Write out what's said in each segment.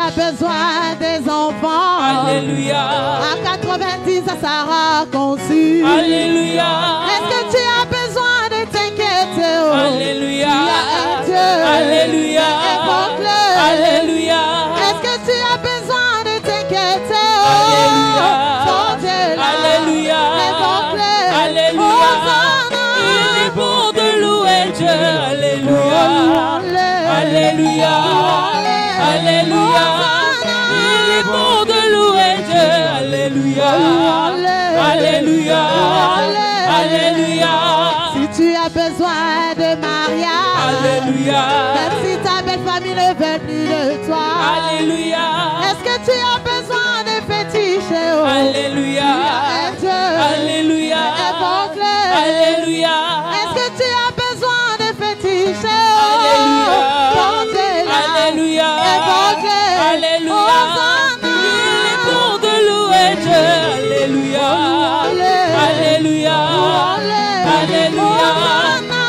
as besoin des enfants. Alléluia. À 90, ça sera conçu. Alléluia. Est-ce que tu as besoin de t'inquiéter? Alléluia. Il y a un Dieu. Alléluia. Invoque-le. Alléluia. Est-ce que tu as besoin de t'inquiéter? Alléluia. Ton Dieu là. Alléluia. Invoque-le. Alléluia. Hosanna. Il est bon de louer Dieu. Alléluia. Alléluia. Alléluia. Il est bon de louer Dieu. Alléluia. Alléluia. Alléluia. Si tu as besoin de mariage, Alléluia. même si ta belle famille ne veut plus de toi, Alléluia. est-ce que tu as besoin de féticher? Alléluia. Alléluia. Invoque-le. Alléluia. Est-ce que tu as besoin de féticher? Alléluia. Ton Dieu là. Alléluia. Invoque-le. Alléluia. Hosanna. Il est bon de louer Dieu. Alléluia. Alléluia. Alléluia.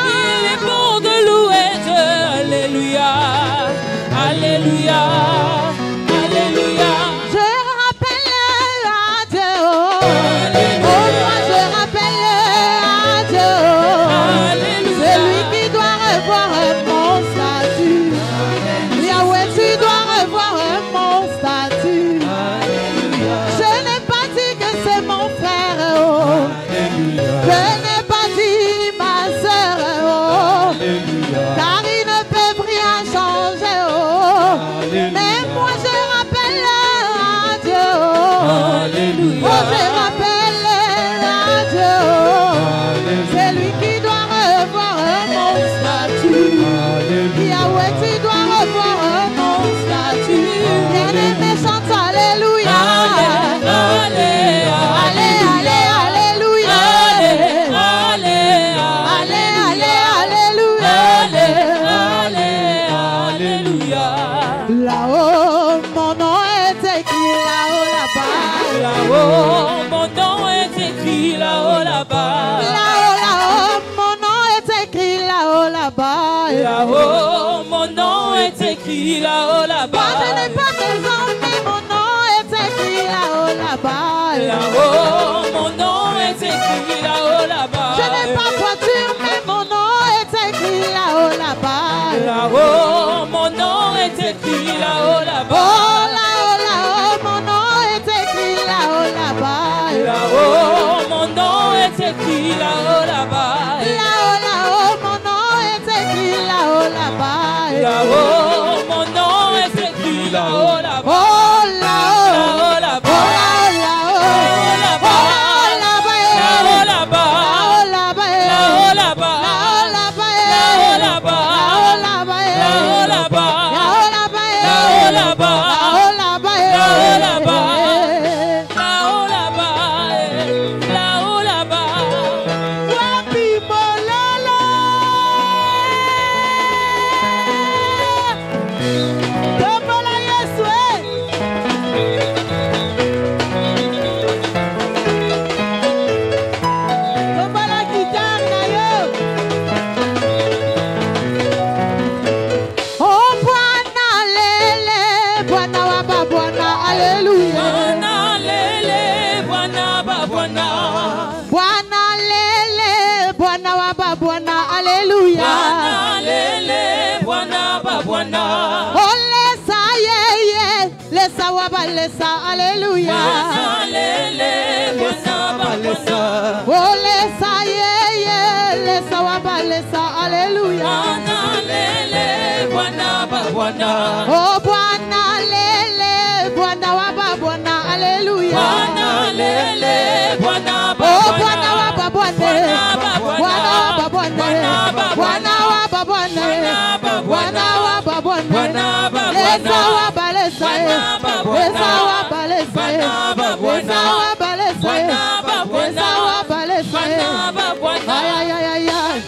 Il est bon de louer Dieu. Alléluia. Alléluia. Alléluia. Je rappelle à Dieu. Oh, moi je rappelle à Dieu. Alléluia. C'est lui qui doit revoir mon statut. Yahweh, tu dois revoir mon statut. Je n'ai pas dit que c'est mon frère. Oh. Je n'ai pas dit ma soeur. Oh. Car ils ne peuvent rien changer. Oh. Mais moi je rappelle à Dieu. Alléluia. Oh, je rappelle à Dieu. C'est lui qui doit revoir mon statut. Yahweh, tu dois revoir mon statut. Bien-aimé, chante Alléluia. Allez, Alléluia. Allez, Alléluia. Alléluia. Là-haut, mon nom est écrit là-haut, là-bas. Là-haut, mon nom est écrit là-haut, là-bas. Là-haut, là-haut, mon nom est écrit là-haut, là-bas. Là-haut, mon nom est écrit là-haut, là-bas. Moi, je n'ai pas raison, mais mon nom est écrit là-haut, là-bas. Là-haut, mon nom est écrit là-haut, là-bas. Je n'ai pas voiture, mais mon nom est écrit là-haut, là-bas. Là-haut, mon nom est écrit là-haut, là-bas. Oh, là-haut, là-haut, mon nom est écrit là-haut, là-bas. Là-haut, mon nom est écrit là-haut, là-bas. Là-haut, là-haut, mon nom est écrit là-haut, là-bas. Là-haut, mon nom est écrit là-haut, là-bas. Oh, là-haut, Là-haut, là-bas. oh, là-haut, Là-haut, là-bas. oh, là-bas, Là-haut, là-bas. là-haut, Là-haut, là-bas. là-bas, Là-haut, là-bas. là-haut, là-bas, Là-haut, là-bas. là-haut, là-bas, Là-haut, là-bas. là-haut, là-bas, Là-haut, là-bas. Là-haut, là-bas. Là-haut, là-bas. Wapi molala. Tombola Yesu, tombola guitare na yo. Oh Bwana lele, Bwana waba Bwana, Alléluia. Bwana lele, Bwana ba Bwana. Bwana lele, Bwana waba Bwana, Alléluia. Bwana lele, Bwana ba Bwana. Oh lesa yeye, lesa waba lesa, Alléluia. Bwana lele, Bwana ba Bwana. Oh lesa yeye, lesa waba lesa, Alléluia. Bwana lele, Bwana ba Bwana. Oh Bwana lele, Bwana waba Bwana, Alléluia. Bwana lele, Bwana ba Oh Bwana. Bwana waba Bwana, Bwana waba Bwana, Bwana waba Bwana, Bwana waba Bwana, lesa waba lesa, lesa waba lesa, lesa waba lesa, lesa waba lesa. Ay ay ay ay ay.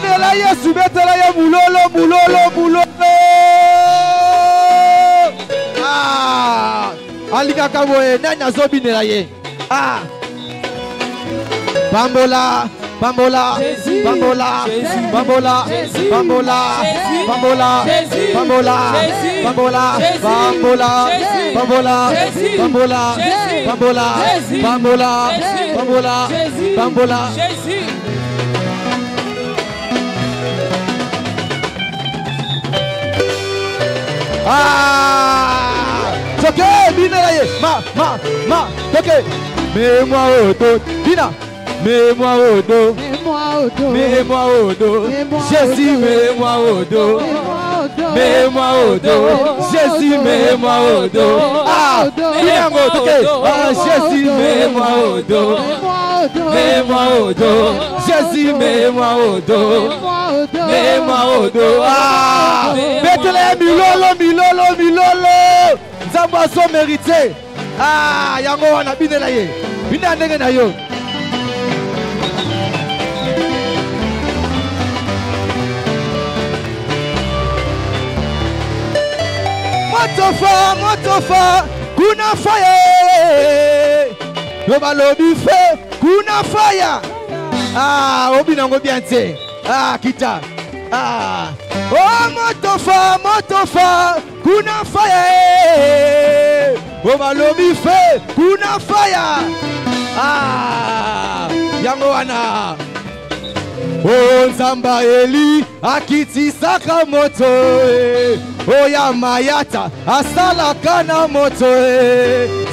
Binela Yesu betela ya mulolo mulolo mulolo. Ah, alika kaboe nani azobinela ye. Ah. Bambola, bambola, bambola, bambola, bambola, bambola, bambola, bambola, bambola, bambola, bambola, bambola, bambola, bambola, bambola. Ah, toke binela ye, ma, toke, mets-moi au dos, bina. Mets-moi au dos, mets-moi au dos, Jésus, mets-moi au dos, mets-moi au dos, Jésus, mets-moi au dos. Ah, Jésus, mets-moi au dos, mets-moi au dos, Jésus, mets-moi au dos, mets-moi au dos. Ah, Bethléem, milolo, milolo, milolo, Zamba so mérité. Ah, yango wana binela ye, bina ndenge na yo. Motofa, kuna fire. Loba lobi fe, kuna fire. Ah, obi nango bien te. Ah, kita. Ah, oh motofa, kuna fire. Loba lobi fe, kuna fire. Ah, yango wana. Oh Nzamba Eli akiti saka moto Oya mayata asala kana moto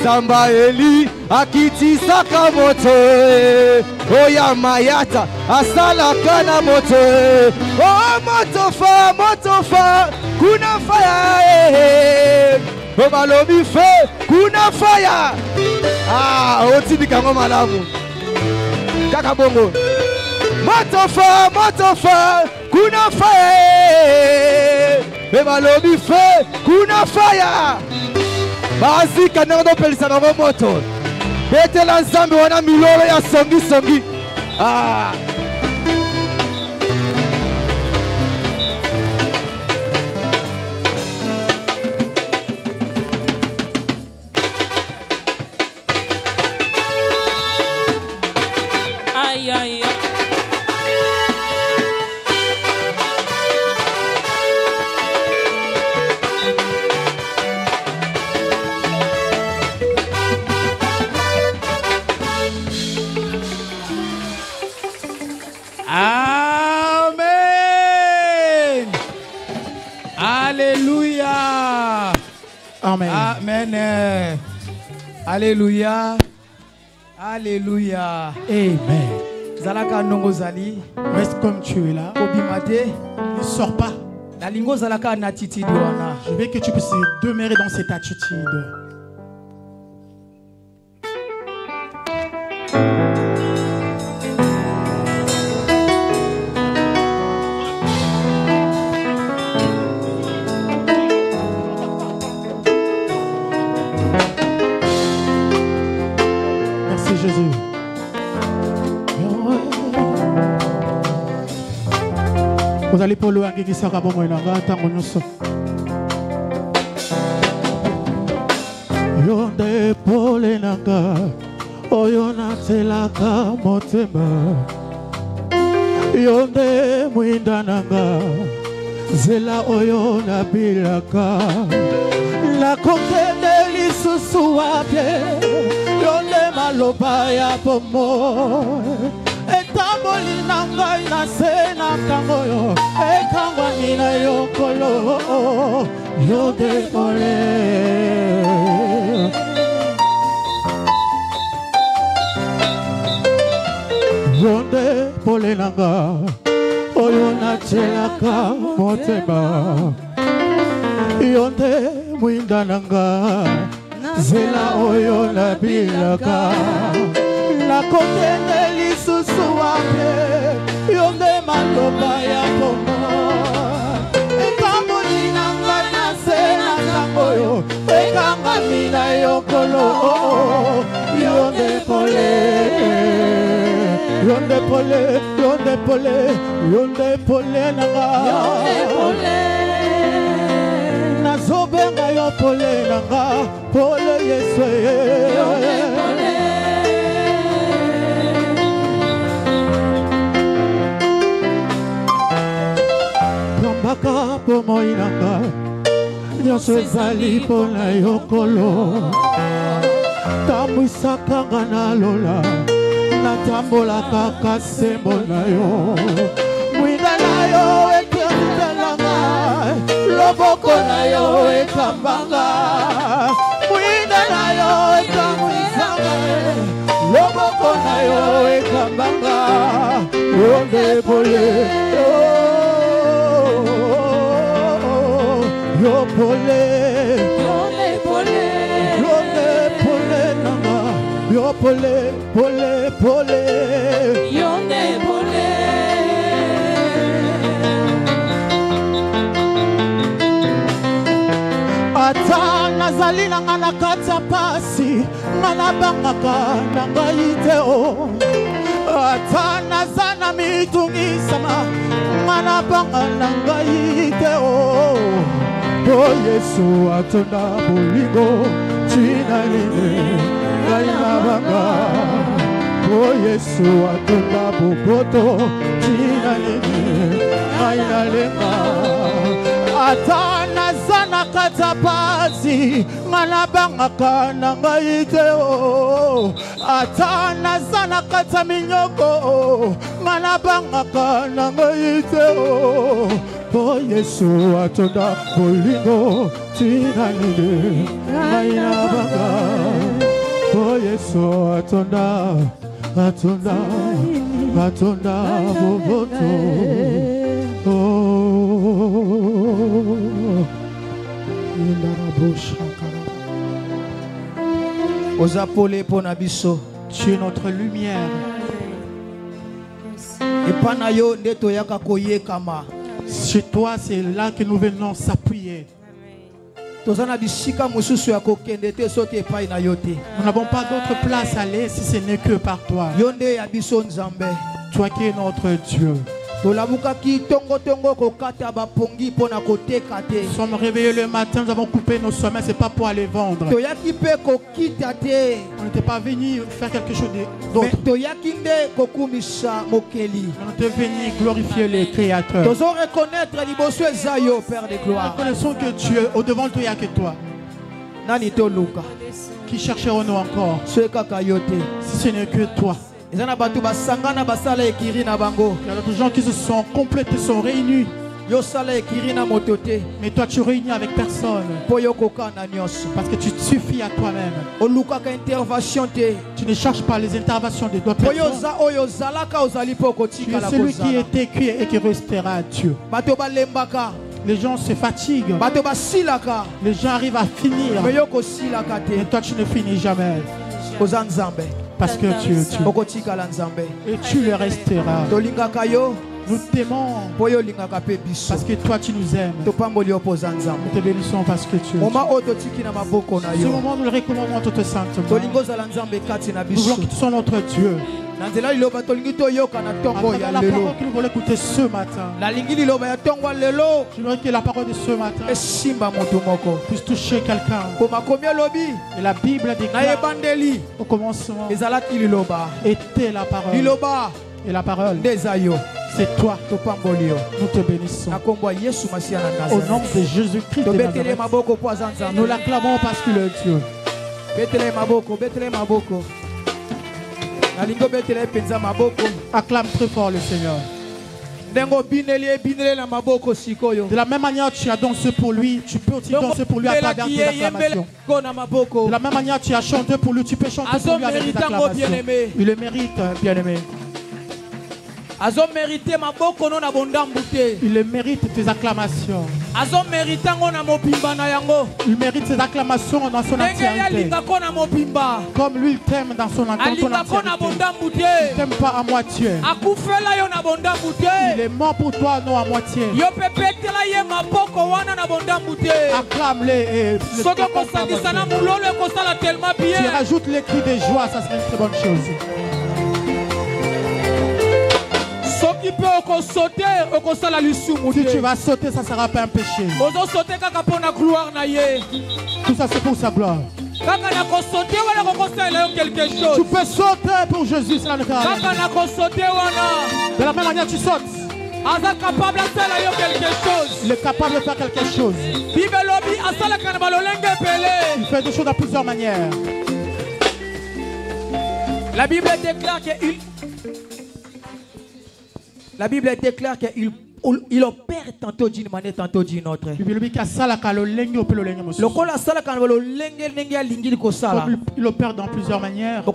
Nzamba Eli akiti saka moto Oya mayata asala kana moto Oh motofa kuna fire Obalobi fe kuna fire Ah otini kango malamu Kaka bongo Motofa, kuna fire. Bebalobi fe, kuna fire. Bazi kanando pelisa na moto. Betela Nzambe wana milolo ya songi. Ah. Aïe. Amen. Alléluia. Amen. Amen. Alléluia. Alléluia. Amen. Zalaka nongo zali. Reste comme tu es là. Obimate. Ne sors pas. La lingo zalaka na titi douana. Je veux que tu puisses demeurer dans cette attitude. Merci Jésus. Vous allez pour le hangi qui sera bon moyen tango nyonso. Yonde pole nanga oyona telaka motema. Yonde mwinda nanga zela oyona bilaka. La kokende lisusu wape yonde maloba ya pomo. Etamboli nangai na sena kangoyo ekangwa nina yokolo yode pole yonde pole nanga oyo nachelaka motema yonde mwinda nanga zela oyo nabilaka nakokende lisusu wape yonde maloba ya pomo ekamboli na ngai na se na ntango yo ekangami na yokolo yonde pole Yonde pole, yonde pole, yonde pole nanga. Nazobenga yo pole nanga, pole Yesu. Kambaka po moinanga, nyonso ezali pona yokolo. Tambwisaka nga na lola, natambolaka kasembo na yo. Mwinda na yo ekandelanga, loboko na yo ekambanga. Mwinda na yo ekambwisanga, loboko na yo ekambanga. Yonde pole, yo pole, yo pole, pole, pole. Yonde pole. Ata nazali nanga na kati ya pasi, nga nabangaka na ngai te o. Ata naza na mitungisama, nga nabanga na ngai te o. O Yesu atonda bolingo, tina nini ngai nabanga. O Yesu atonda boboto, tina nini ngai nalenga. Ata naza na kati ya pasi, nga nabangaka na ngai te o. Ata naza na kati ya minyoko, nga nabangaka na ngai te o. Po Yesu atonda bolingo, tina nini ngai nabanga. Po Yesu atonda, atonda, atonda boboto. Ozapole pona biso. Tu es notre lumière. Et panayo ndeto yaka koyekama. Chez toi, c'est là que nous venons s'appuyer. Nous n'avons pas d'autre place à aller si ce n'est que par toi. Toi qui es notre Dieu. Nous sommes réveillés le matin, nous avons coupé nos sommets, ce n'est pas pour aller vendre. On n'était pas venu faire quelque chose d'autre. On était venu glorifier le Créateur. Nous reconnaissons que Dieu, au-devant de toi, il n'y a que toi. Qui chercherons-nous encore si ce n'est que toi? Il y a d'autres gens qui se sont complétés, sont réunis. Mais toi tu réunis avec personne. Parce que tu te suffis à toi-même. Tu ne cherches pas les interventions de d'autres personnes. Tu es celui qui était cuit et qui restera Dieu. Les gens se fatiguent. Les gens arrivent à finir. Mais toi tu ne finis jamais. Parce que tu es Dieu. Et tu le resteras. Nous t'aimons parce que toi tu nous aimes. Nous te bénissons parce que tu es Dieu. Ce moment nous le recommandons à toute saintement. Nous voulons que tu sois notre Dieu. Avec la parole que nous voulons écouter ce matin. Je voudrais que la parole de ce matin puisse toucher quelqu'un. Et la Bible déclare au commencement était la parole. Et la parole, c'est toi. Nous te bénissons. Au nom de Jésus-Christ de Nazareth, nous l'acclamons parce qu'il est Dieu. Acclame très fort le Seigneur. De la même manière tu as dansé pour lui, tu peux aussi danser pour lui à travers des acclamations. De la même manière tu as chanté pour lui, tu peux chanter pour lui avec des acclamations. Il le mérite, bien-aimé. Il le mérite tes acclamations. Il mérite ses acclamations dans son entièreté. Comme lui il t'aime dans son entièreté. Il t'aime pas à moitié. Il est mort pour toi, non à moitié. Acclame-le et tu rajoutes les cris de joie, ça serait une très bonne chose. Si tu vas sauter, ça ne sera pas un péché. Tout ça, c'est pour sa gloire. Tu peux sauter pour Jésus, cela ne fera rien. De la même manière, tu sautes. Il est capable de faire quelque chose. Il fait des choses de plusieurs manières. La Bible déclare qu'il opère tantôt d'une manière, tantôt d'une autre. Il opère dans plusieurs manières. Tu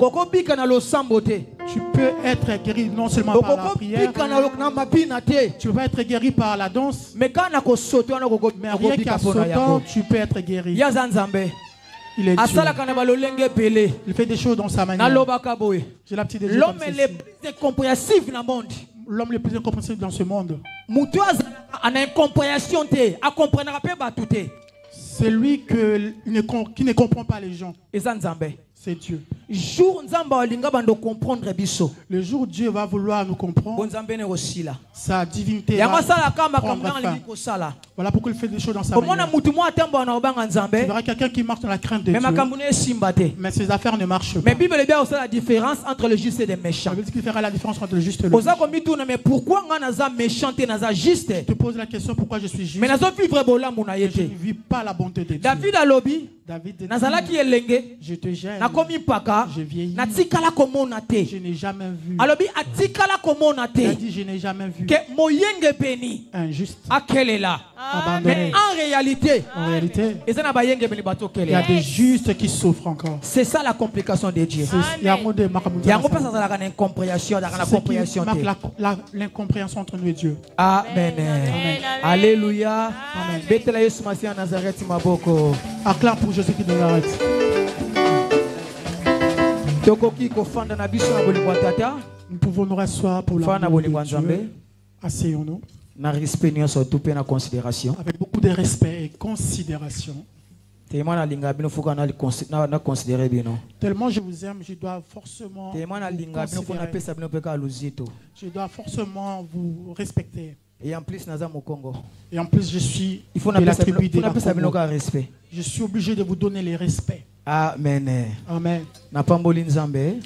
peux être guéri non seulement par la prière. Tu peux être guéri par la danse. Mais rien qu'à sautant, tu peux être guéri. Il est Dieu. Il fait des choses dans sa manière. J'ai la petite idée. L'homme est le plus incompréhensif dans le monde. L'homme le plus incompréhensible dans ce monde. C'est lui qui ne comprend pas les gens. C'est Dieu. Le jour où Dieu va vouloir nous comprendre, sa divinité va prendre fin. Voilà pourquoi il fait des choses dans sa manière. Tu verras quelqu'un qui marche dans la crainte de Dieu, mais ses affaires ne marchent pas. Mais la Bible est bien aussi la différence entre le juste et le méchant. La Bible dit qu'il fera la différence entre le juste et le méchant. Mais pourquoi je suis juste? Je te pose la question pourquoi je suis juste. Mais je ne vis pas la bonté de Dieu. David alobi. David dit, je te gêne. Je vieillis. Je n'ai jamais vu. Il a dit je n'ai jamais vu un juste mais en réalité, il y a des justes qui souffrent encore. C'est ça la complication de Dieu. Il y a une incompréhension. L'incompréhension entre nous et Dieu. Amen. Alléluia. Acclame pour Jésus qui nous arrête. Nous pouvons nous rasseoir pour la gloire de Dieu. Asseyons-nous. Avec beaucoup de respect et considération. Tellement je vous aime, je dois forcément vous respecter. Et en plus, je suis de la tribu des Congo. Je suis obligé de vous donner les respects. Amen. Amen.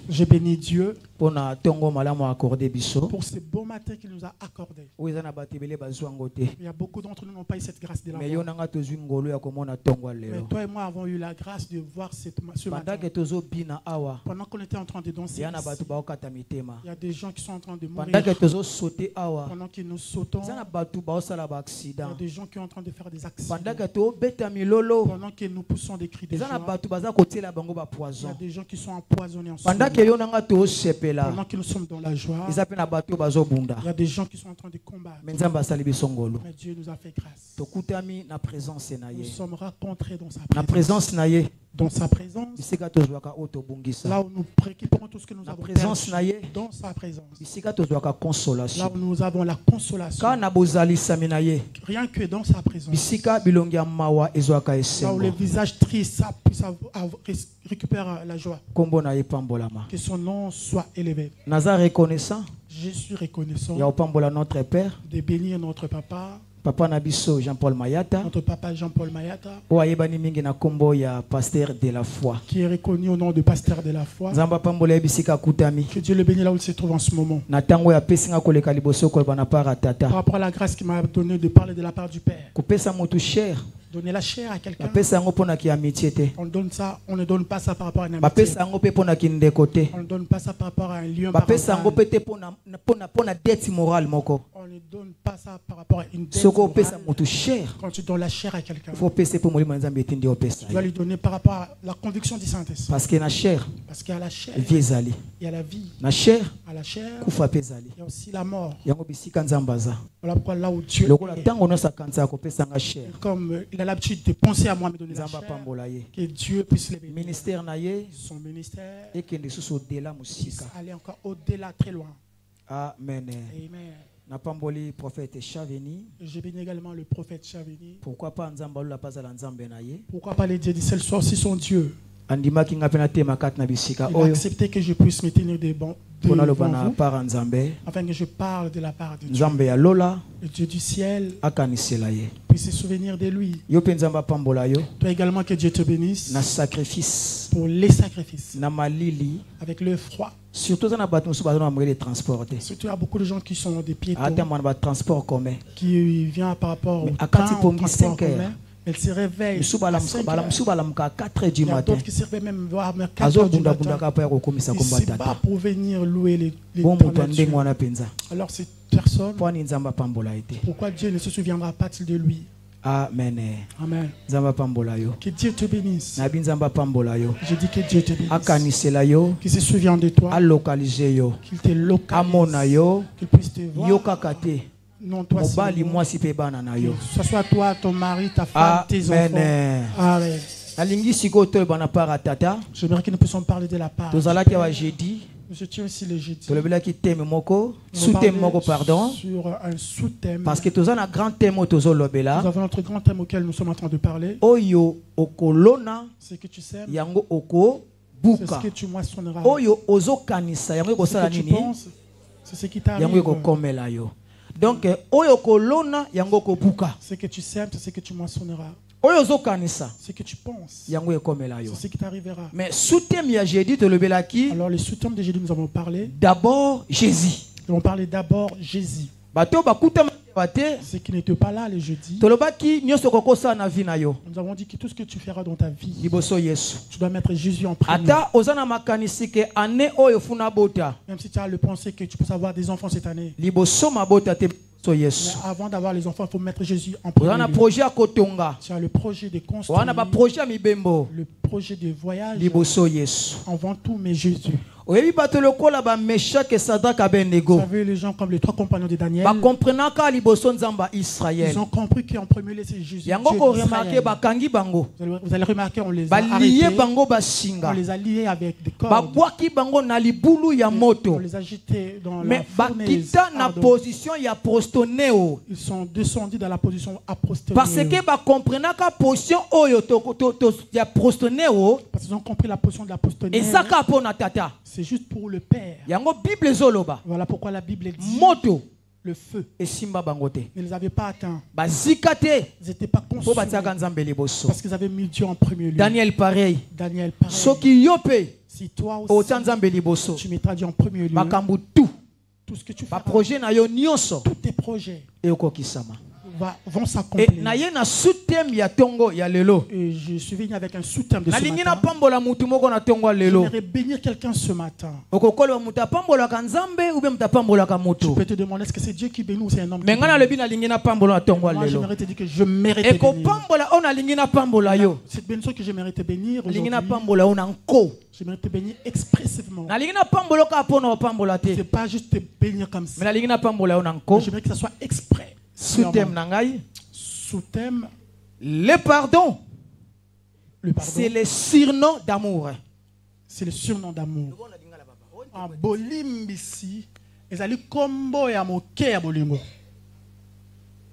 Je bénis Dieu pour ce beau matin qu'il nous a accordé. Il y a beaucoup d'entre nous qui n'ont pas eu cette grâce de la voir. Mais toi et moi avons eu la grâce de voir ce matin. Pendant qu'on était en train de danser, il y a des gens qui sont en train de mourir. Pendant que nous sautons, il y a des gens qui sont en train de faire des accidents. Pendant que nous poussons des cris de joie, il y a des gens qui sont empoisonnés en ce moment. Pendant que nous sommes dans la joie, il y a des gens qui sont en train de combattre. Mais Dieu nous a fait grâce. Nous sommes rencontrés dans sa présence. Dans sa présence, là où nous récupérons tout ce que nous avons perdu, dans sa présence, là où nous avons la consolation, rien que dans sa présence, là où le visage triste puisse récupérer la joie, que son nom soit élevé. Je suis reconnaissant notre Père, de bénir notre papa, Papa Nabiso Jean-Paul Mayata, notre papa Jean-Paul Mayata, pasteur de la foi, qui est reconnu au nom de pasteur de la foi. Que Dieu le bénisse là où il se trouve en ce moment. Par rapport à la grâce qu'il m'a donné de parler de la part du Père. Donner la chair à quelqu'un. On donne ça, on ne donne pas ça par rapport à une amitié. On ne donne pas ça par rapport à un lieu. On ne donne pas ça par rapport à une dette morale. Quand tu donnes la chair à quelqu'un, tu dois lui donner par rapport à la conviction du Saint-Esprit. Parce qu'il y a la chair, il y a la vie. À la chair, il y a aussi la mort. Voilà pourquoi là où Dieu est, comme il a l'habitude de penser à moi, me donner la chair, que Dieu puisse le bénir. Son ministère puisse aller encore au-delà, très loin. Amen. Amen. Je bénis également le prophète Chaveni. Pourquoi pas les dieux du ciel soient aussi son Dieu? Il a accepté que je puisse me tenir devant vous, afin que je parle de la part de Dieu. Le Dieu du ciel puisse se souvenir de lui. Toi également, que Dieu te bénisse pour les sacrifices, avec le froid. Surtout, il y a beaucoup de gens qui sont des piétons, qui viennent par rapport au transport commun. Elle se réveille à 5 heures. Il y a d'autres qui se réveillent même voir 4 heures du matin. Il se bat pour venir louer les Alors cette personne, pourquoi Dieu ne se souviendra pas-il de lui? Amen. Amen. Que Dieu te bénisse. Je dis que Dieu te bénisse. Qu'il se souvienne de toi. Qu'il te localise. Qu'il puisse te voir. Non, toi, que ce soit toi, ton mari, ta femme, tes enfants. Amen. J'aimerais que nous puissions parler de la part. Je tiens aussi le jeudi. Sur un sous-thème. Parce que nous avons un grand thème. Nous avons notre grand thème auquel nous sommes en train de parler. Ce que tu sèmes, c'est ce que tu moissonneras. Ce que tu penses, c'est ce qui t'arrive. Donc, ce que tu sèmes, c'est ce que tu moissonneras. Ce que tu penses, c'est ce qui t'arrivera. Mais sous-thème, alors, le sous-thème de jeudi, nous avons parlé d'abord Jésus. Nous avons parlé d'abord Jésus. Ce qui n'était pas là le jeudi. Nous avons dit que tout ce que tu feras dans ta vie, tu dois mettre Jésus en premier. Même si tu as le pensée que tu peux avoir des enfants cette année. Mais avant d'avoir les enfants, il faut mettre Jésus en premier. Tu as le projet de construire, le projet de voyage. Avant tout, mais Jésus. Vous savez, les gens comme les 3 compagnons de Daniel, ils ont compris qu'en premier lieu c'est Jésus. Vous allez remarquer, on les a arrêtés, on les a liés avec des cordes, on les a jetés dans la fournaise ardente. Ils sont descendus dans la position apostonéo. Parce qu'ils ont compris la position de l'apostonéo. C'est juste pour le Père. Voilà pourquoi la Bible dit le feu. Ils ne les avaient pas atteints. Ils n'étaient pas consumés parce qu'ils avaient mis Dieu en premier lieu. Daniel pareil. Si toi aussi tu mettras Dieu en premier lieu, tout ce que tu fais, tous tes projets vont s'accomplir. Et je suis venu avec un sous-thème de ce matin. J'aimerais bénir quelqu'un ce matin. Tu peux te demander est-ce que c'est Dieu qui bénit ou c'est un homme qui bénit. Moi j'aimerais te dire que je mérite de bénir. Cette bénédiction que j'aimerais te bénir aujourd'hui, j'aimerais te bénir expressivement. C'est pas juste te bénir comme ça. J'aimerais que ça soit exprès. Sous-thème, le pardon, c'est le surnom d'amour. C'est le surnom d'amour. En bolimbisi, kombo ya moke ya bolingo.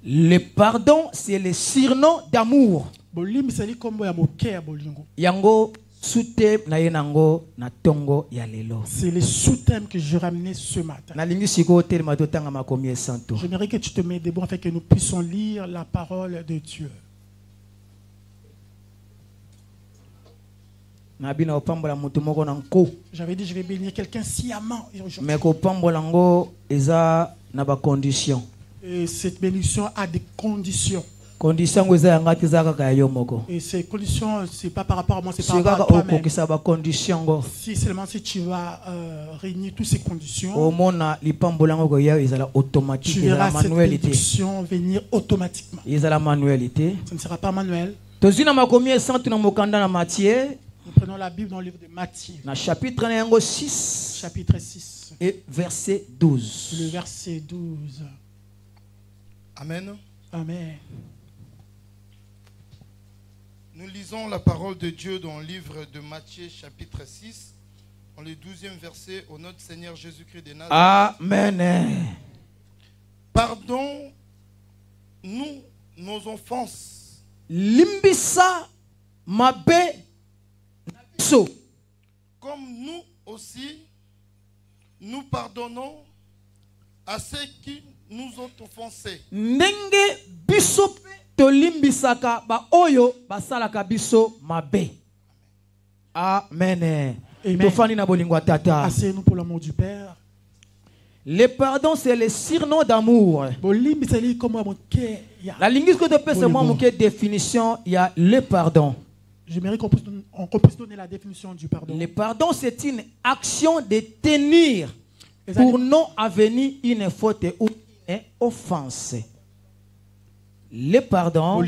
Le pardon, c'est le surnom d'amour. Bolimbisi kombo ya moke ya bolingo. Yango sous-thème na yenango na tongo ya lelo. C'est le sous-thème que je ramenais ce matin. J'aimerais que tu te mets debout afin que nous puissions lire la parole de Dieu. J'avais dit je vais bénir quelqu'un sciemment. Et cette bénédiction a des conditions. Et ces conditions, c'est pas par rapport à moi, c'est par rapport à toi-même. Si seulement si tu vas réunir toutes ces conditions, tu verras cette bénédiction venir automatiquement. Ce ne sera pas manuel. Nous prenons la Bible dans le livre de Matthieu. Chapitre 6. Chapitre 6. Et verset 12. Le verset 12. Amen. Amen. Nous lisons la parole de Dieu dans le livre de Matthieu, chapitre 6, dans le 12e verset, au nom du Seigneur Jésus-Christ de Nazareth. Amen. Pardonne-nous nos offenses. Limbisa mabe biso. Comme nous aussi, nous pardonnons à ceux qui nous ont offensés. Ndenge biso tolimbisaka ba oyo basalaka biso mabe. Amen. Asseyez-nous pour l'amour du Père. Le pardon, c'est le surnom d'amour. La linguiste que tu peux seulement manquer définition, il y a le pardon. J'aimerais qu'on puisse donner la définition du pardon. Le pardon, c'est une action de tenir pour non avenir une faute ou une offense. Le pardon,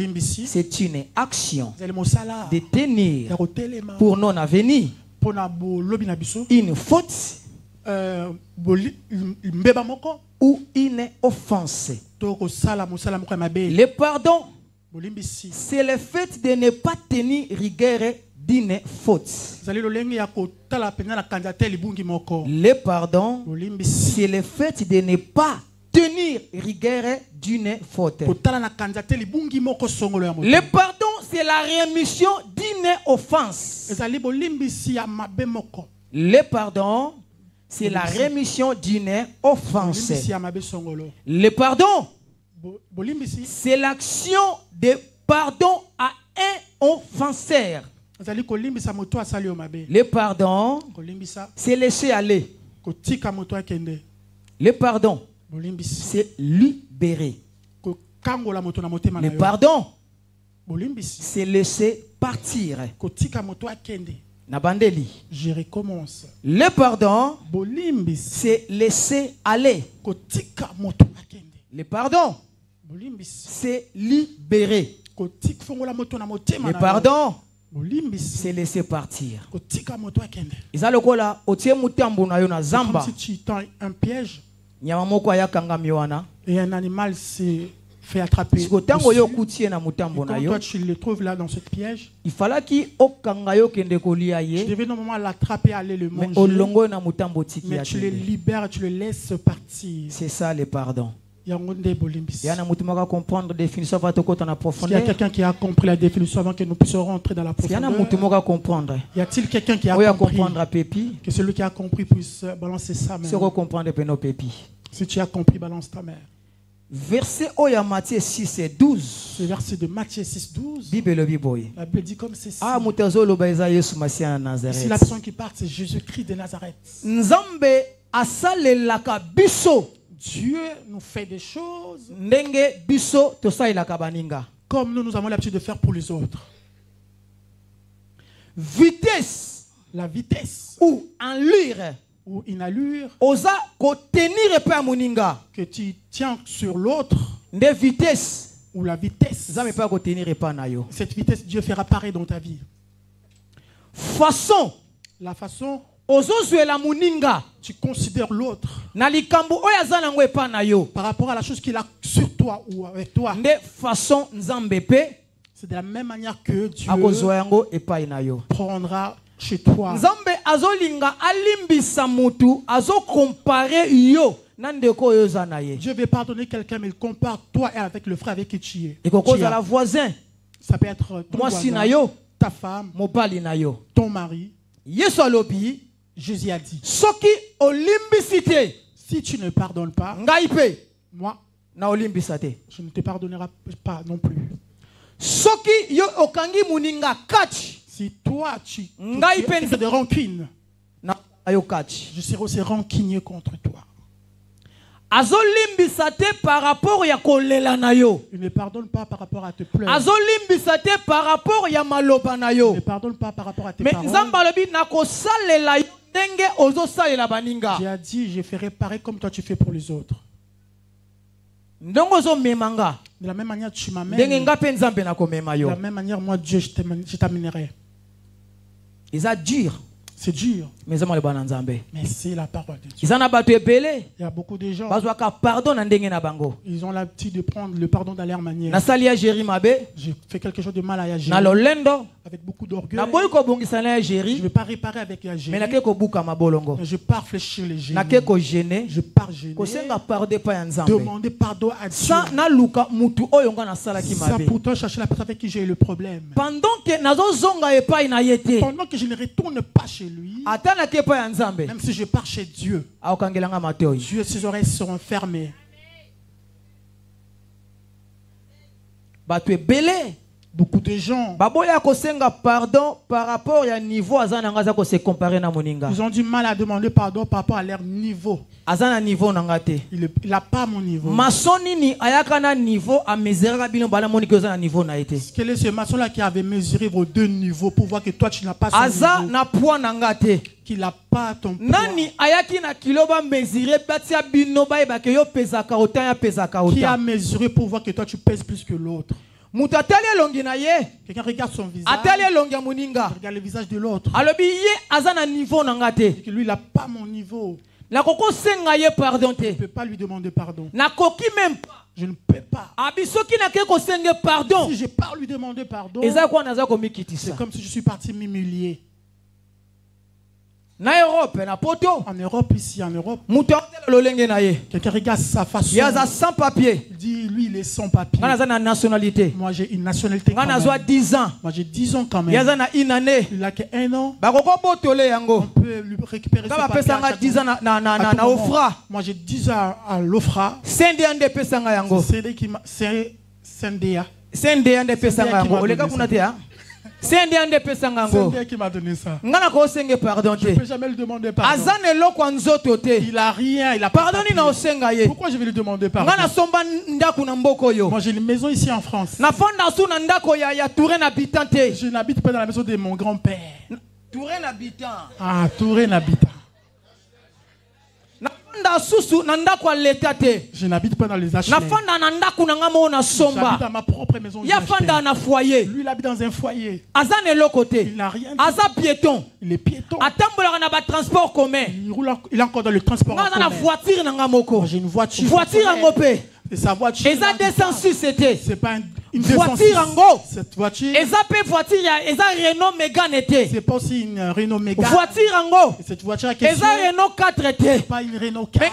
c'est une action de tenir pour non avenir une faute ou une offense. Le pardon, c'est le fait de ne pas tenir rigueur d'une faute. Le pardon, c'est le fait de ne pas tenir rigueur d'une faute. Le pardon, c'est la rémission d'une offense. Le pardon, c'est la rémission d'une offense. Le pardon, c'est l'action de pardon à un offenseur. Le pardon, c'est laisser aller. Le pardon, c'est libérer. Le pardon, c'est laisser partir. Je recommence. Le pardon, c'est laisser aller. Le pardon, c'est libérer. Le pardon, c'est laisser partir. Comme si tu tends un piège et un animal s'est fait attraper. Et quand toi tu le trouves là dans ce piège, il fallait tu devais normalement l'attraper, aller le manger, mais tu le libères, tu le laisses partir. C'est ça le pardon. Il y a comprendre la définition. Il y a quelqu'un qui a compris la définition avant que nous puissions rentrer dans la profondeur. Y a-t-il quelqu'un qui a compris que celui qui a compris puisse balancer sa main? Si tu as compris, balance ta main. Verset de Matthieu 6 et 12. Le verset de Matthieu 6, 12. La Bible dit comme ceci. Si la personne qui parle, c'est Jésus-Christ de Nazareth. Dieu nous fait des choses comme nous avons l'habitude de faire pour les autres. Vitesse, la vitesse ou allure, ou une allure que tu tiens sur l'autre, de vitesse, ou la vitesse, cette vitesse Dieu fera pareil dans ta vie. Façon, la façon tu considères l'autre par rapport à la chose qu'il a sur toi ou avec toi. C'est de la même manière que Dieu prendra chez toi. Dieu veut pardonner quelqu'un, mais il compare toi avec le frère avec qui tu es. Voisin. Ça peut être ton voisin, ta femme, ton mari. Jésus a dit, si tu ne pardonnes pas, moi, je ne te pardonnerai pas non plus. Si toi, tu fais de rancune, je serai aussi rancunier contre toi. Il ne pardonne pas par rapport à tes pleurs. Il ne pardonne pas par rapport à tes paroles. J'ai dit, je ferai pareil comme toi tu fais pour les autres. De la même manière tu m'amènes, de la même manière moi Dieu je t'amènerai. C'est dur. C'est dur. Mais c'est la parole de Dieu. Il y a beaucoup de gens. Ils ont l'habitude de prendre le pardon dans leur manière. J'ai fait quelque chose de mal à Yagéri. Avec beaucoup d'orgueil. Je ne vais pas réparer avec Yagéri. Je pars fléchir les génies. Je pars gêner. Demander pardon à Dieu. Sans pourtant chercher la personne avec qui j'ai eu le problème. Pendant que je ne retourne pas chez lui. Même si je pars chez Dieu. Dieu, ses oreilles seront fermées. Beaucoup de gens, pardon par rapport à niveau ils ont du mal à demander pardon par rapport à leur niveau. Il n'a pas mon niveau. Quel est ce maçon-là qui avait mesuré vos deux niveaux pour voir que toi tu n'as pas son niveau? Qu'il n'a pas ton poids. Qui a mesuré pour voir que toi tu pèses plus que l'autre? Quelqu'un regarde son visage. Regarde le visage de l'autre. Que lui il n'a pas mon niveau. Je ne peux pas lui demander pardon. Je ne peux pas. Si je pars lui demander pardon, c'est comme si je suis parti m'humilier. En Europe, ici en Europe, quelqu'un regarde sa façon. Sans papier. Il dit, lui, il est sans papier. Nationalité. Moi, j'ai une nationalité. Moi, j'ai 10 ans quand même. Il a que 1 an. On peut lui récupérer ses papiers. Moi, j'ai 10 ans à l'OFRA. C'est qui m'a donné ça. Je ne peux jamais lui demander pardon. Il n'a rien, il a pas. Pourquoi je vais lui demander pardon? Moi j'ai une maison ici en France. Je n'habite pas dans la maison de mon grand-père. Ah, Touraine habitant. Je n'habite pas dans les HLM. J'habite dans ma propre maison. Lui, il habite dans un foyer. Il n'a rien. Il est piéton. Il est encore dans le transport en commun. J'ai une voiture. C'est sa voiture. C'est pas une voiture. Cette voiture. C'est pas aussi une Renault Mégane. Cette voiture qui est Renault 4 c'est pas une Renault 4.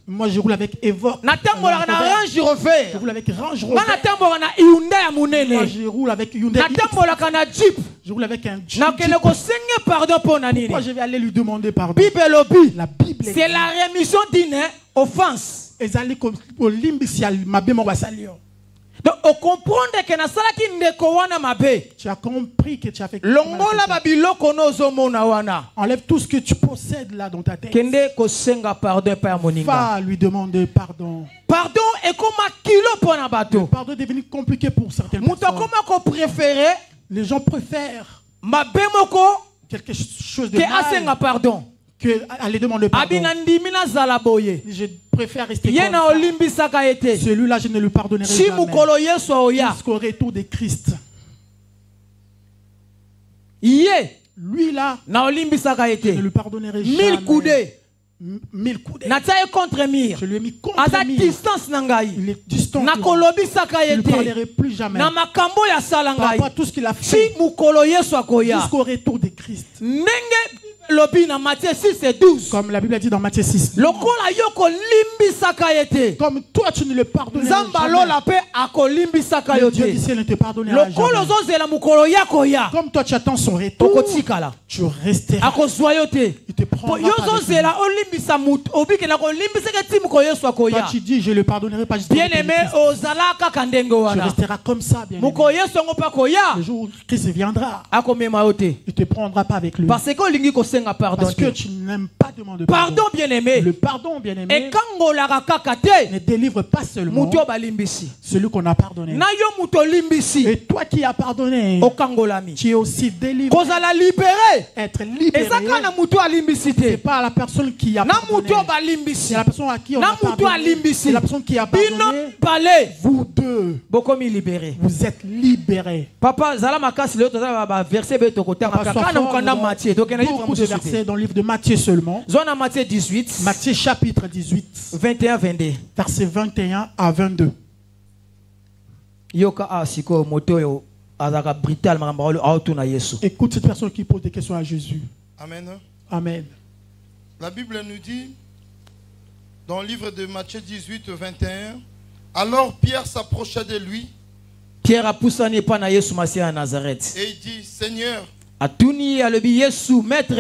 Moi je roule avec Evoque. Je roule avec Range Rover. Moi je roule avec Hyundai. Je roule avec un Jeep. Pourquoi je vais aller lui demander pardon? La Bible. C'est la rémission d'une offense. Donc, on comprend que tu as compris que tu as fait. Enlève tout ce que tu possèdes là dans ta tête. Va lui demander pardon. Pardon est comme un kilo pour un bateau. Le pardon est devenu compliqué pour certaines personnes. Les gens préfèrent quelque chose de mal pardon. Que aller demander pardon. Je préfère rester comme ça. Celui-là, je ne lui pardonnerai jamais. Jusqu'au retour de Christ. Lui là, je ne lui pardonnerai jamais. 1000 coudées. 1000 coudées. Je lui ai mis contre mur. Il est distant. Je ne lui parlerai plus jamais. Par rapport à tout ce qu'il a fait. Jusqu'au retour de Christ. Comme la Bible a dit dans Matthieu 6. Comme toi tu ne le pardonneras jamais. Le Dieu du ciel ne te pardonnera jamais. Comme toi tu attends son retour, tu resteras. Il te prendra pas. Toi tu dis je ne le pardonnerai pas. Bien-aimé, tu resteras comme ça, bien-aimé. Le jour où Christ viendra, il ne te prendra pas avec lui. Parce que tu n'aimes pas demander pardon. Pardon, bien-aimé. Le pardon, bien-aimé, ne délivre pas seulement celui qu'on a pardonné. Et toi qui as pardonné, tu es aussi délivré. Être libéré. C'est pas la personne qui a pardonné. C'est la personne à qui on a pardonné. C'est la personne qui a pardonné. Vous 2. libéré. Vous êtes libérés. Papa, verset beaucoup de versets dans le livre de Matthieu seulement. Matthieu 18. Matthieu chapitre 18. 21 22. Versets 21 à 22. Écoute cette personne qui pose des questions à Jésus. Amen. Amen. La Bible nous dit, dans le livre de Matthieu 18, 21, alors Pierre s'approcha de lui. Pierre a poussé à Nazareth. Et il dit, Seigneur, maître,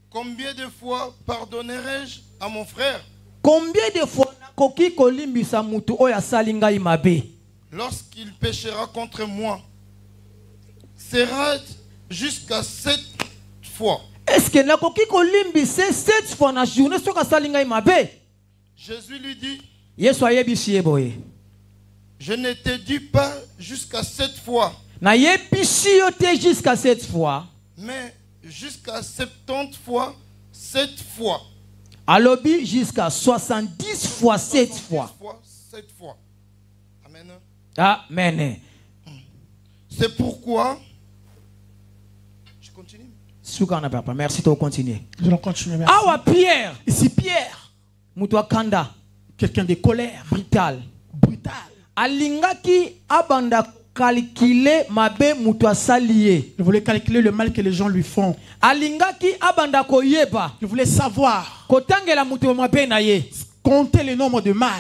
combien de fois pardonnerai-je à mon frère combien de fois lorsqu'il péchera contre moi? Sera jusqu'à 7 fois. Est-ce que nakoki kolimbi c'est 7 fois na journée soka salinga imabe? Jésus lui dit, Yesu ayebisi yeboye. je ne te dis pas jusqu'à 7 fois. Na yebisi yo te jusqu'à 7 fois. Mais jusqu'à 70 fois 7 fois. Alobi jusqu'à 70 fois 7 fois. 7 fois. Amen. Amen. C'est pourquoi je continue. Merci de continuer. Je vais continuer. Merci. Awa Pierre. Ici Pierre. Mutwa Kanda. Quelqu'un de colère. Brutal. Brutal. Alingaki abanda calculer mabe mutwa salié. Il voulait calculer le mal que les gens lui font. Alingaki abanda koyeba. Il voulait savoir. Kotangela mutwa mabe na ye. Compter le nombre de mal.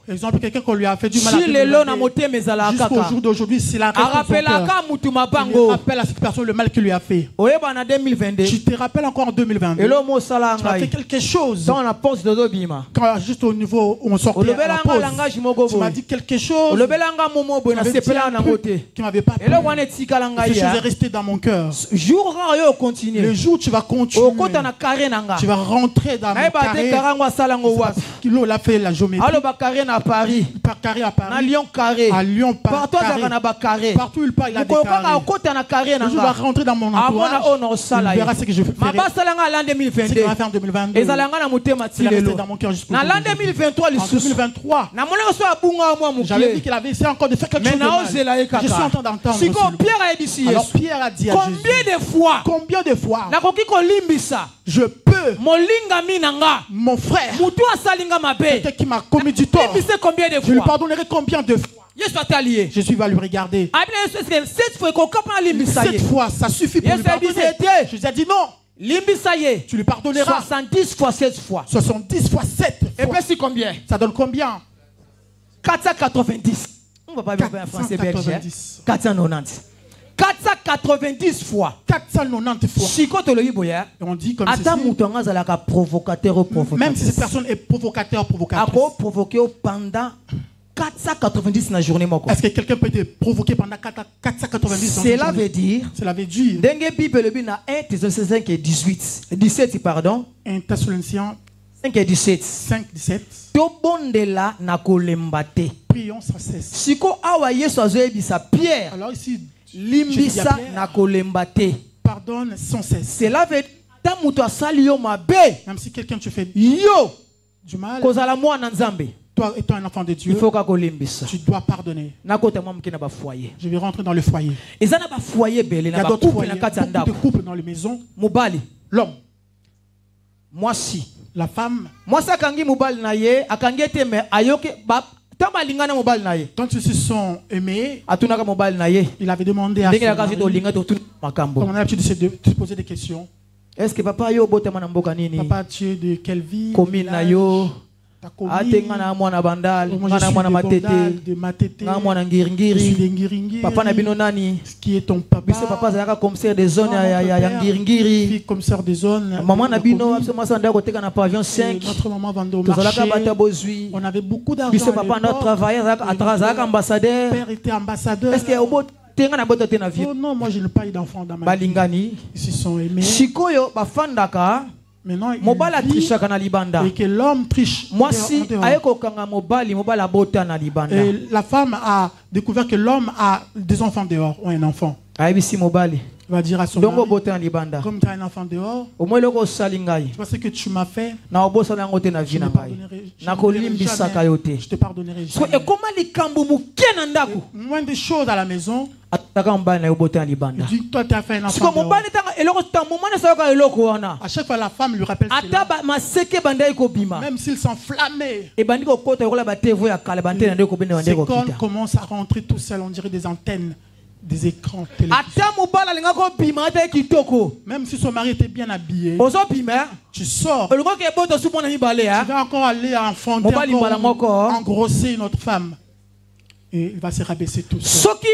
Exemple, quelqu'un qu'on lui a fait du mal jusqu'au jour d'aujourd'hui, c'est la rappelle à cette personne le mal qu'il lui a fait. Tu te rappelles encore en 2022. Tu as fait quelque chose. Quand juste au niveau où on sortait à la pause, tu m'as dit quelque chose qui m'avait pas plu. Quelque chose est resté dans mon cœur. Le jour où tu vas continuer, tu vas rentrer dans mon carré. L'eau l'a fait la géométrie. Carré à Paris. Carré à Paris. À Lyon carré. À Lyon partout carré. Partout il part, il a des carrés. Je vais rentrer dans mon entourage. Il verra ce que je ferai. Ce qu'il va faire en 2022. Il a resté dans mon cœur jusqu'au 2023. En 2023. J'avais dit qu'il avait essayé encore de faire quelque chose de mal. Je suis en train d'entendre. Alors Pierre a dit à Jésus, combien de fois je peux, mon frère, quelqu'un qui m'a commis du tort, je lui pardonnerai combien de fois? Jésus va lui regarder. 7 fois, ça suffit pour lui pardonner. Jésus a dit non. Tu lui pardonneras 70 fois 7 fois. 70 fois 7 fois. Et puis c'est combien? Ça donne combien? 490. On va pas bien en français belge. 490. 490 fois. 490 fois. Et on dit comme ceci. Même si cette personne est provocateur, provocatrice. Pendant 490 na journée. Est-ce que quelqu'un peut être provoqué pendant 490 Cela veut dire. Cela veut dire. Dengue Bible na 1 Thessaloniciens 17 pardon. 1 Thessaloniciens 5 et 17. 5 17. Tobondela na kolembate. Prions sans cesse. Siko awa Yesu azoyebisa Pierre. Alors ici limbisa na kolembate. Pardonne sans cesse. Cela veut dire même si quelqu'un te fait du mal, toi étant un enfant de Dieu, tu dois pardonner. Je vais rentrer dans le foyer. Il y a d'autres foyers, beaucoup de couples dans les maisons. L'homme, moi si la femme, moi ça kangi mobali na ye akangi te me ayoke ba tabalingana mobali na ye. Quand ils se sont aimés, atunaka mobali na ye. Il avait demandé à on a l'habitude de se poser des questions. Est-ce que papa yo botema na mboka nini? Papa, tu es de quelle ville? Commune na yo. Atengana mwana bandal, mwana mwana matete, na mwana ngiringiri. Papa na bino nani? Qui est ton papa? Biso papa zalaka commissaire des zones ya ngiringiri. Commissaire des zones. Maman na bino absolument sanda koteka na pavillon 5. Notre maman vendait au marché. On avait beaucoup d'argent. Biso papa notre travailleur zalaka ambassadeur. Père était ambassadeur. Est-ce qu'il y a au oh non, moi je n'ai pas eu d'enfant dans ma vie. Ils se sont aimés. Shikoyo bafandaka. Maintenant, et que l'homme triche. Moi si et la femme a découvert que l'homme a des enfants dehors ou un enfant. va dire à son mari, comme tu as un enfant dehors, tu vois ce que tu m'as fait, je te pardonnerai jamais. Moins de choses à la maison, dis toi tu as fait un enfant dehors. À chaque fois la femme lui rappelle cela. Même s'il s'enflammait, ces cornes commencent à rentrer tout seul, on dirait des antennes, des écrans télévisés. Même si son mari était bien habillé, tu sors, tu vas encore aller enfanter, engrosser une autre femme. Et il va se rabaisser tout seul. Si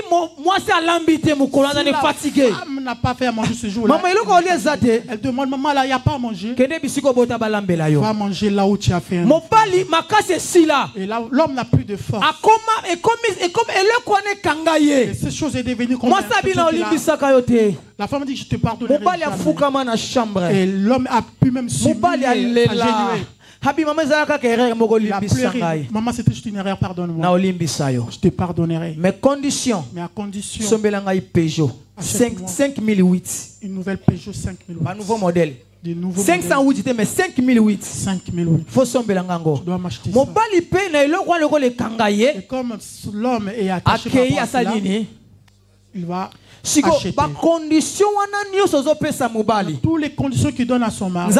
la femme n'a pas fait à manger ce jour-là, elle demande, maman, là, il n'y a pas à manger. Va manger là où tu as fait. Et là, l'homme n'a plus de force. Et ces choses est devenues comme la femme dit, je te pardonnerai jamais. Et l'homme a pu même s'humilier, maman, c'était juste une erreur, pardonne-moi. Je te pardonnerai. Mais condition. Mais à condition. Peugeot 5008. Une nouvelle Peugeot 5008. Un nouveau modèle. 508 mais 5008. 5008. Faut somber l'angango. Je dois m'acheter ça. Et comme l'homme est attaché à cela, il va acheter. Toutes les conditions qu'il donne à son mari,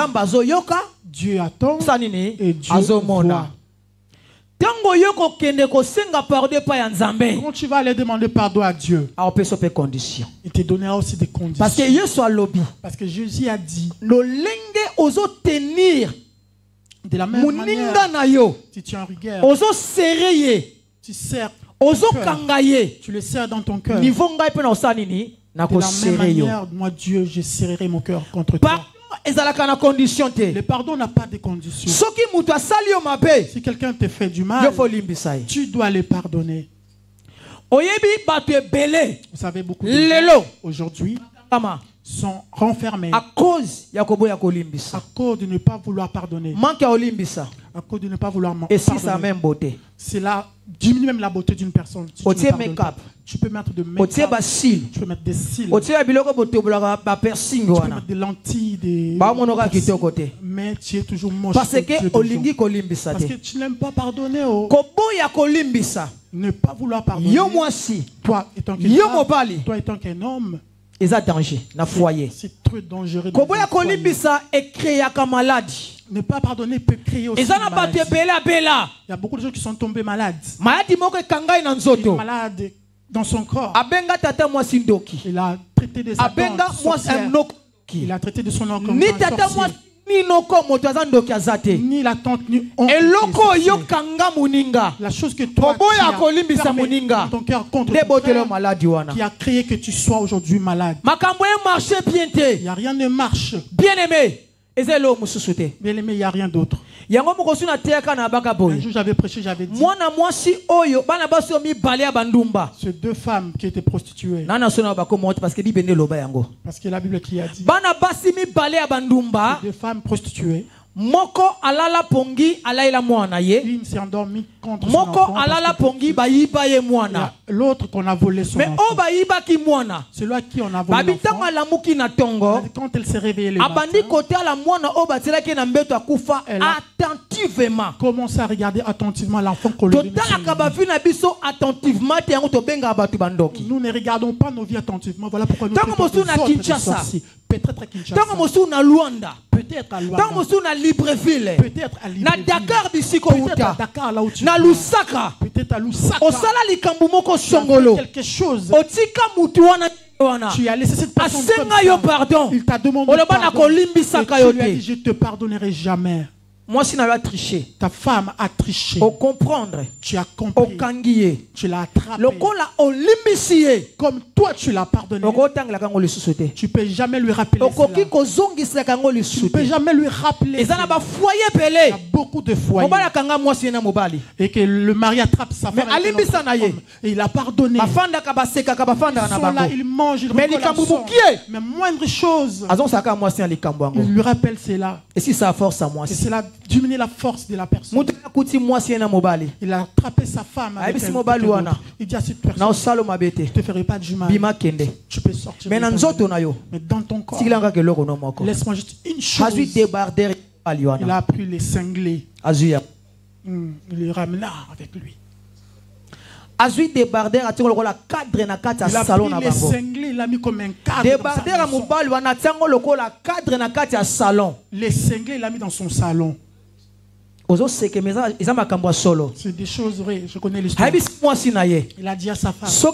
Dieu attend et Dieu voit. Quand tu vas aller demander pardon à Dieu, il te donnera aussi des conditions. Parce que Jésus a dit, de la même manière, si tu es en rigueur, tu serres tu le serres dans ton cœur. De la même manière, moi Dieu, je serrerai mon cœur contre toi. Le pardon n'a pas de conditions. Si quelqu'un te fait du mal, tu dois le pardonner. Vous savez, beaucoup de gens aujourd'hui sont renfermés à cause de ne pas vouloir pardonner, à cause de ne pas vouloir pardonner. C'est là, diminue même la beauté d'une personne. Si tu peux mettre de make-up, tu peux mettre des cils, tu peux mettre des lentilles, mais tu es toujours moche. Parce que tu n'aimes pas pardonner. Ne pas vouloir pardonner. Toi étant qu'un homme, c'est très dangereux. Ne pas pardonner peut créer aussi une maladie. Il y a beaucoup de gens qui sont tombés malades. Malades dans son corps. Il a traité de sa il a traité de son oncle comme un sorcier. Ni la tante, ni oncle. La chose que toi tu as fermé dans ton cœur contre ton frère, qui a créé que tu sois aujourd'hui malade. Il n'y a rien ne marche. Bien-aimé, il n'y a rien d'autre. Un jour j'avais prêché, j'avais dit, ces deux femmes qui étaient prostituées, parce que la Bible qui a dit, ces deux femmes prostituées, Moko alala pongi alaila mwana ye. Une s'est endormie contre Moko son enfant alala pongi bayiba ye mwana. L'autre qu'on a volé son mais enfant. o bayiba ki mwana. Celui à qui on a volé l'enfant. Lamuki na tongo. Quand elle s'est réveillée le abandi kote ala mwana o batela ki na mbeto akufa attentivement. Commence à regarder attentivement l'enfant qu'on lui a donné. Attentivement te yango to benga abatu bandoki. Nous ne regardons pas nos vies attentivement. Voilà pourquoi nous peut-être à Kinshasa. Peut-être à Luanda. Libreville. Peut-être à Libreville. Na Dakar bisiko uta. Dakar là où tu na Lusaka. Peut-être à Lusaka. Osala likambu moko songolo. Quelque chose. Otika mutu wana. Tu as laissé cette personne comme ça. Pardon. Il t'a demandé pardon. Et tu lui as dit, je te pardonnerai jamais. Moi, si n'a pas triché. Ta femme a triché. Au comprendre. Tu as compris. Au kangié. Tu l'as attrapé. Le col a au limicié. Comme toi, tu l'as pardonné. Tu peux jamais lui rappeler cela. Tu peux jamais lui rappeler. Il y a beaucoup de foyers. Et que le mari attrape sa femme et il a pardonné. Ils sont là, ils mangent, ils rigolent ensemble. Mais moindre chose, il lui rappelle cela. Et si ça force à moi, et cela diminue la force de la personne. Il a attrapé sa femme avec elle. Il dit à cette personne, je ne te ferai pas du mal. Tu peux sortir. Mais dans ton corps, laisse-moi juste une chose. Il a pris les cinglés. Il les ramena avec lui. Il a pris les cinglés, il a mis comme un cadre. Les cinglés, il a mis dans son salon. C'est des choses vraies, je connais l'histoire. Il a dit à sa femme, s'il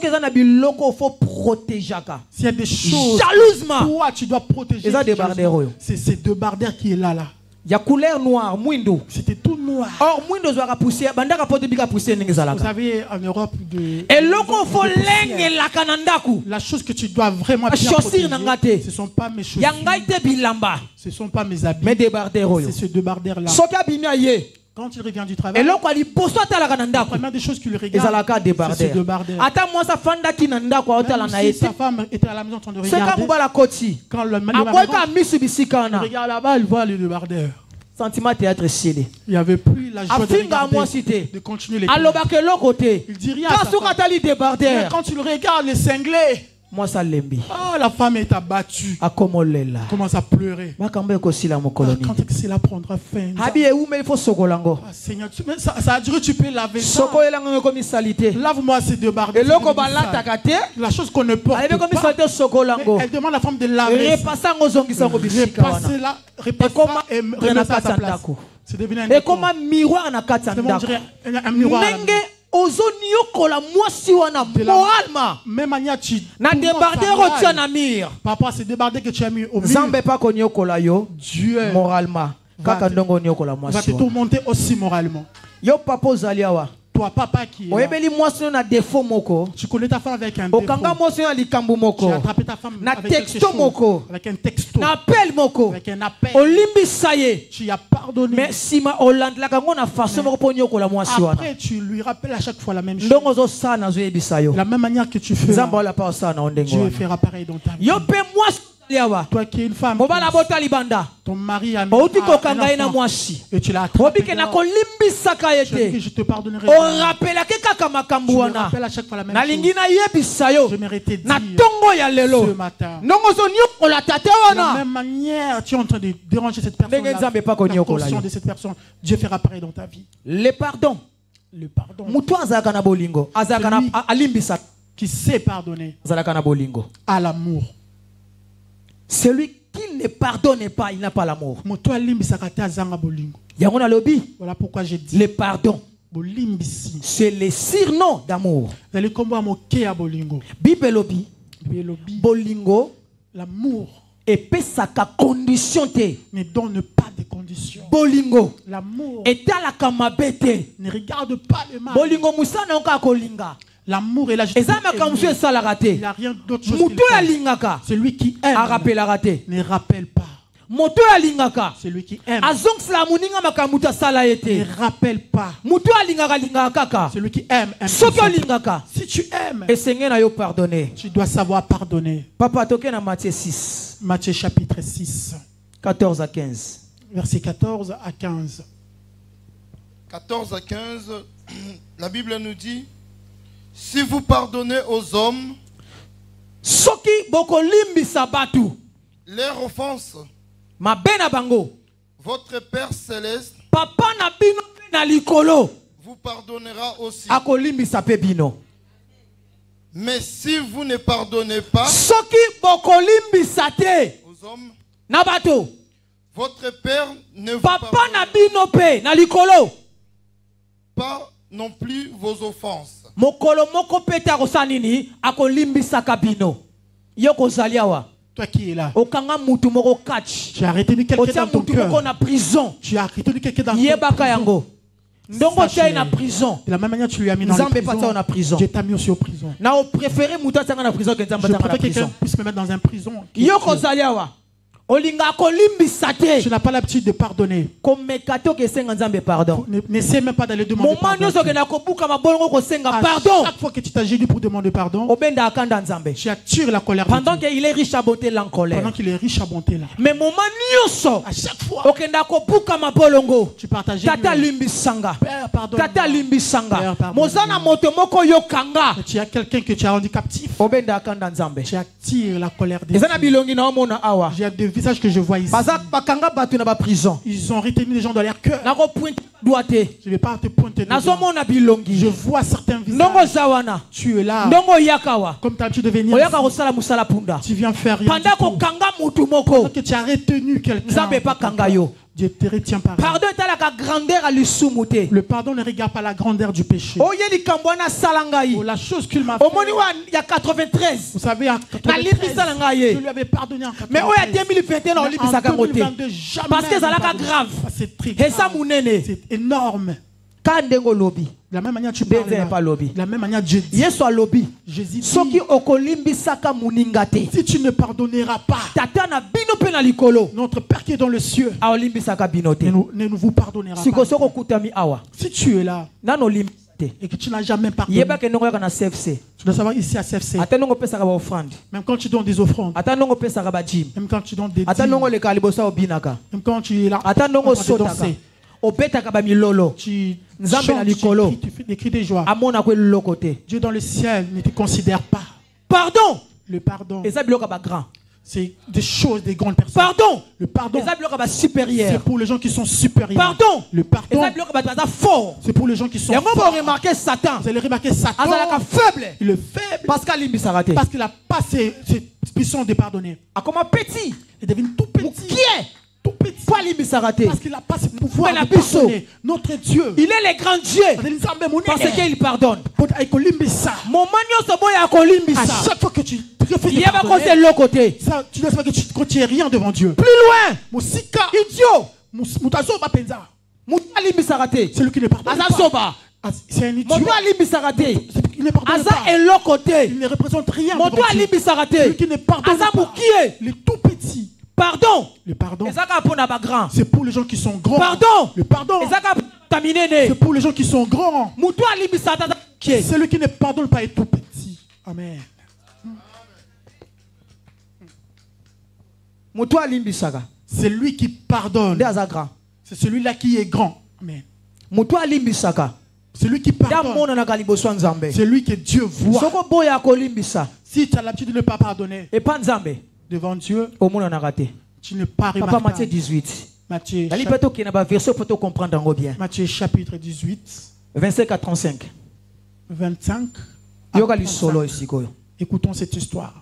y a des choses, toi tu dois protéger. C'est ces débardeurs qui est là. Il y a couleur noire, mwindo. C'était tout noir. Or, mwindo zoaka poussé, bandaka pote bika poussé n'engezalaka. Vous savez, en Europe, et loko fo lenge la kanandaku. La chose que tu dois vraiment bien protéger, ce sont pas mes chaussures. Yangaite bilamba. Ce sont pas mes habits. Mais débardeurs. C'est ce débardeur là. Soka bimia ye. Quand il revient du travail, la première des choses qu'il regarde, c'est ce débardeur. Si sa femme était à la maison en train de regarder, quand le mari regarde là-bas, il voit le débardeur. Sentiment théâtre cielé. Il n'y avait plus la joie de regarder, de continuer les choses. Il dit rien à sa femme. Mais quand tu le regardes, les cinglés, la femme est abattue. Commence à pleurer. Quand cela prendra fin. Seigneur, ça a duré, tu peux laver ça. Lave-moi ces débardeurs. La chose qu'on ne porte pas. Elle demande à la femme de laver. Repasser-la et remettre à sa place. C'est devenu un miroir. Un miroir. Même manière tu papa, c'est débardé que tu as mis au mur. Dieu moralement va te tourmenter aussi moralement. Yo papa zaliawa. Toi papa qui est là, tu connais ta femme avec un défaut. Tu as attrapé ta femme avec quelque chose, avec un texto, avec un appel. Tu as pardonné. Mais si ma Hollande la kangona façon après tu lui rappelles à chaque fois la même chose. La même manière que tu fais, Dieu fera pareil dans ta vie. Toi qui es une femme, ton mari a mis un enfant et tu l'as attrapé. Je te pardonnerai. Tu me rappelles à chaque fois la même chose. Je méritais de dire ce matin. De la même manière, tu es en train de déranger cette personne. La conscience de cette personne, Dieu fera pareil dans ta vie. Le pardon. Le pardon. Qui sait pardonner à l'amour. Celui qui ne pardonne pas, il n'a pas l'amour. Voilà pourquoi j'ai dit le pardon. C'est le surnom d'amour. Bibelobi, bolingo, l'amour. Et pesaka condition te. Ne donne pas de conditions. Bolingo. L'amour. Et la kamabete. Ne regarde pas le mal. Bolingo musana oka kolinga. L'amour est la justice. Il n'y a rien d'autre chose qu'il fait. Celui qui aime ne rappelle pas. Celui qui aime ne rappelle pas. Celui qui aime si tu aimes, tu dois savoir pardonner. Papa, toke na Matthieu 6. Matthieu chapitre 6. 14 à 15. Verset 14 à 15. 14 à 15, la Bible nous dit: si vous pardonnez aux hommes leur offense, votre Père céleste vous pardonnera aussi. Mais si vous ne pardonnez pas aux hommes, votre Père ne vous pardonnera pas non plus vos offenses. Toi qui es là, tu as retenu quelqu'un dans ton cœur. Tu as retenu quelqu'un dans ton prison. De la même manière, tu lui as mis dans la prison. Dieu t'a mis aussi en prison. Je préfère que quelqu'un puisse me mettre dans une prison. Tu n'as pas l'habitude de pardonner. N'essaie même pas d'aller demander pardon. Chaque fois que tu t'agenouilles pour demander pardon, tu attires la colère de Dieu. Pendant qu'il est riche à bonté la colère. Pendant qu'il est riche à bonté là. Mais moment nyoso, à chaque fois, tu partages. Tata limbisanga. Tata limbisanga. Mozana motomoko yokanga. Tu as quelqu'un que tu as rendu captif. Tu attires la colère de Dieu. J'ai des visages que je vois ici. Ils ont retenu les gens dans leur cœur. Je ne vais pas te pointer. Je vois certains visages. Tu es là. Comme tu as l'habitude de venir. Tu viens faire rien. Pendant que tu as retenu quelqu'un. Dieu te retient par là. Le pardon ne regarde pas la grandeur du péché. Oh, la chose qu'il m'a fait. Il y a 93. Vous savez, en 93, je lui avais pardonné en 93. Mais en 2021, on jamais. Parce que c'est grave. C'est très grave. C'est énorme. De la même manière tu parles de la même manière Dieu dit. Jésus dit, si tu ne pardonneras pas, notre Père qui est dans le cieux ne vous pardonnera pas. Si tu es là et que tu n'as jamais pardonné, tu dois savoir ici à CFC, même quand tu donnes des offrandes, même quand tu donnes des dîmes, même quand tu es là en train de danser, tu chantes, tu fais des cris de joie. Dieu dans le ciel ne te considère pas. Pardon. Le pardon, c'est des choses des grandes personnes. Pardon. Le pardon, c'est pour les gens qui sont supérieurs. Pardon. Le pardon, c'est pour les gens qui sont forts. Vous remarquez Satan. Vous allez remarquer Satan. Il est faible. Parce qu'il n'a pas ces puissants de pardonner. Petit. Il devient tout petit. Tout petit. Parce qu'il n'a pas ce pouvoir de pardonner. Notre Dieu, il est le grand Dieu. Parce qu'il pardonne. À chaque fois que tu refuses de pardonner, ça, tu dois savoir que tu ne contiens rien devant Dieu. Plus loin, idiot. C'est lui qui ne pardonne pas. C'est un idiot. Il ne pardonne pas. Il ne représente rien devant Dieu. Celui qui ne pardonne pas. Les tout petits. Pardon. Le pardon, c'est pour les gens qui sont grands. Pardon. Le pardon, c'est pour les gens qui sont grands. Celui qui ne pardonne pas est tout petit. Amen. C'est lui qui pardonne. C'est celui-là qui est grand. Amen. C'est lui qui pardonne. C'est lui que Dieu voit. Si tu as l'habitude de ne pas pardonner devant Dieu, tu ne pas remarquer. Matthieu 18. Matthieu chapitre 18. 25 à 35. 25 à 35. Écoutons cette histoire.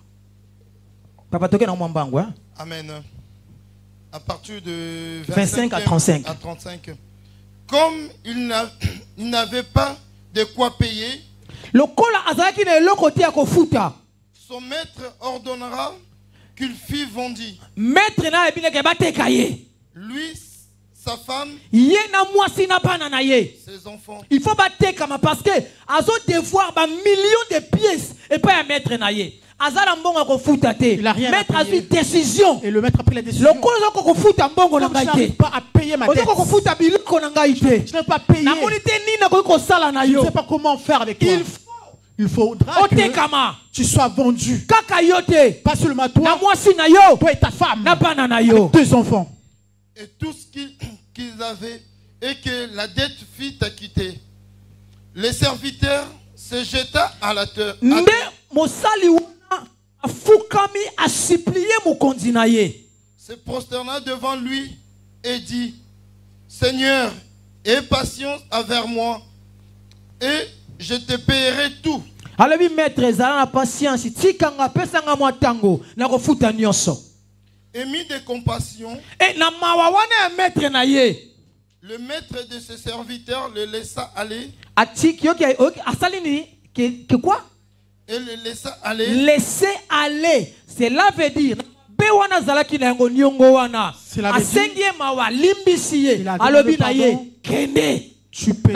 Amen. À partir de 25 à 35. Comme il n'avait pas de quoi payer, son maître ordonnera qu'il fût vendu. Lui, sa femme, ses enfants. Il faut battre parce que azo devoir ba millions de pièces et pas à mettre naie. Azala mbongo ko futa te. Maître a pris décision. Et le maître a pris la décision. Le colo ko futa mbongo na ngai te. Pas à payer ma dette. Ko futa biloko na ngai te. Je n'ai pas payé. Na monité ni na ko sala na yo. Je ne sais pas comment faire avec toi. Il faudra que tu sois vendu. Kaka yo te. Pas seulement toi. Na mwasi na yo. Toi et ta femme. Na bana na yo. Avec 2 enfants. Et tout ce qu'ils avaient, et que la dette fut acquittée. Les serviteurs se jeta à la terre. Se prosterna devant lui et dit: Seigneur, aie patience avec moi, et je te paierai tout. Émis de compassion, le maître de ses serviteurs le laissa aller. Et le laissa aller. Laisser aller. Cela veut dire. Tu peux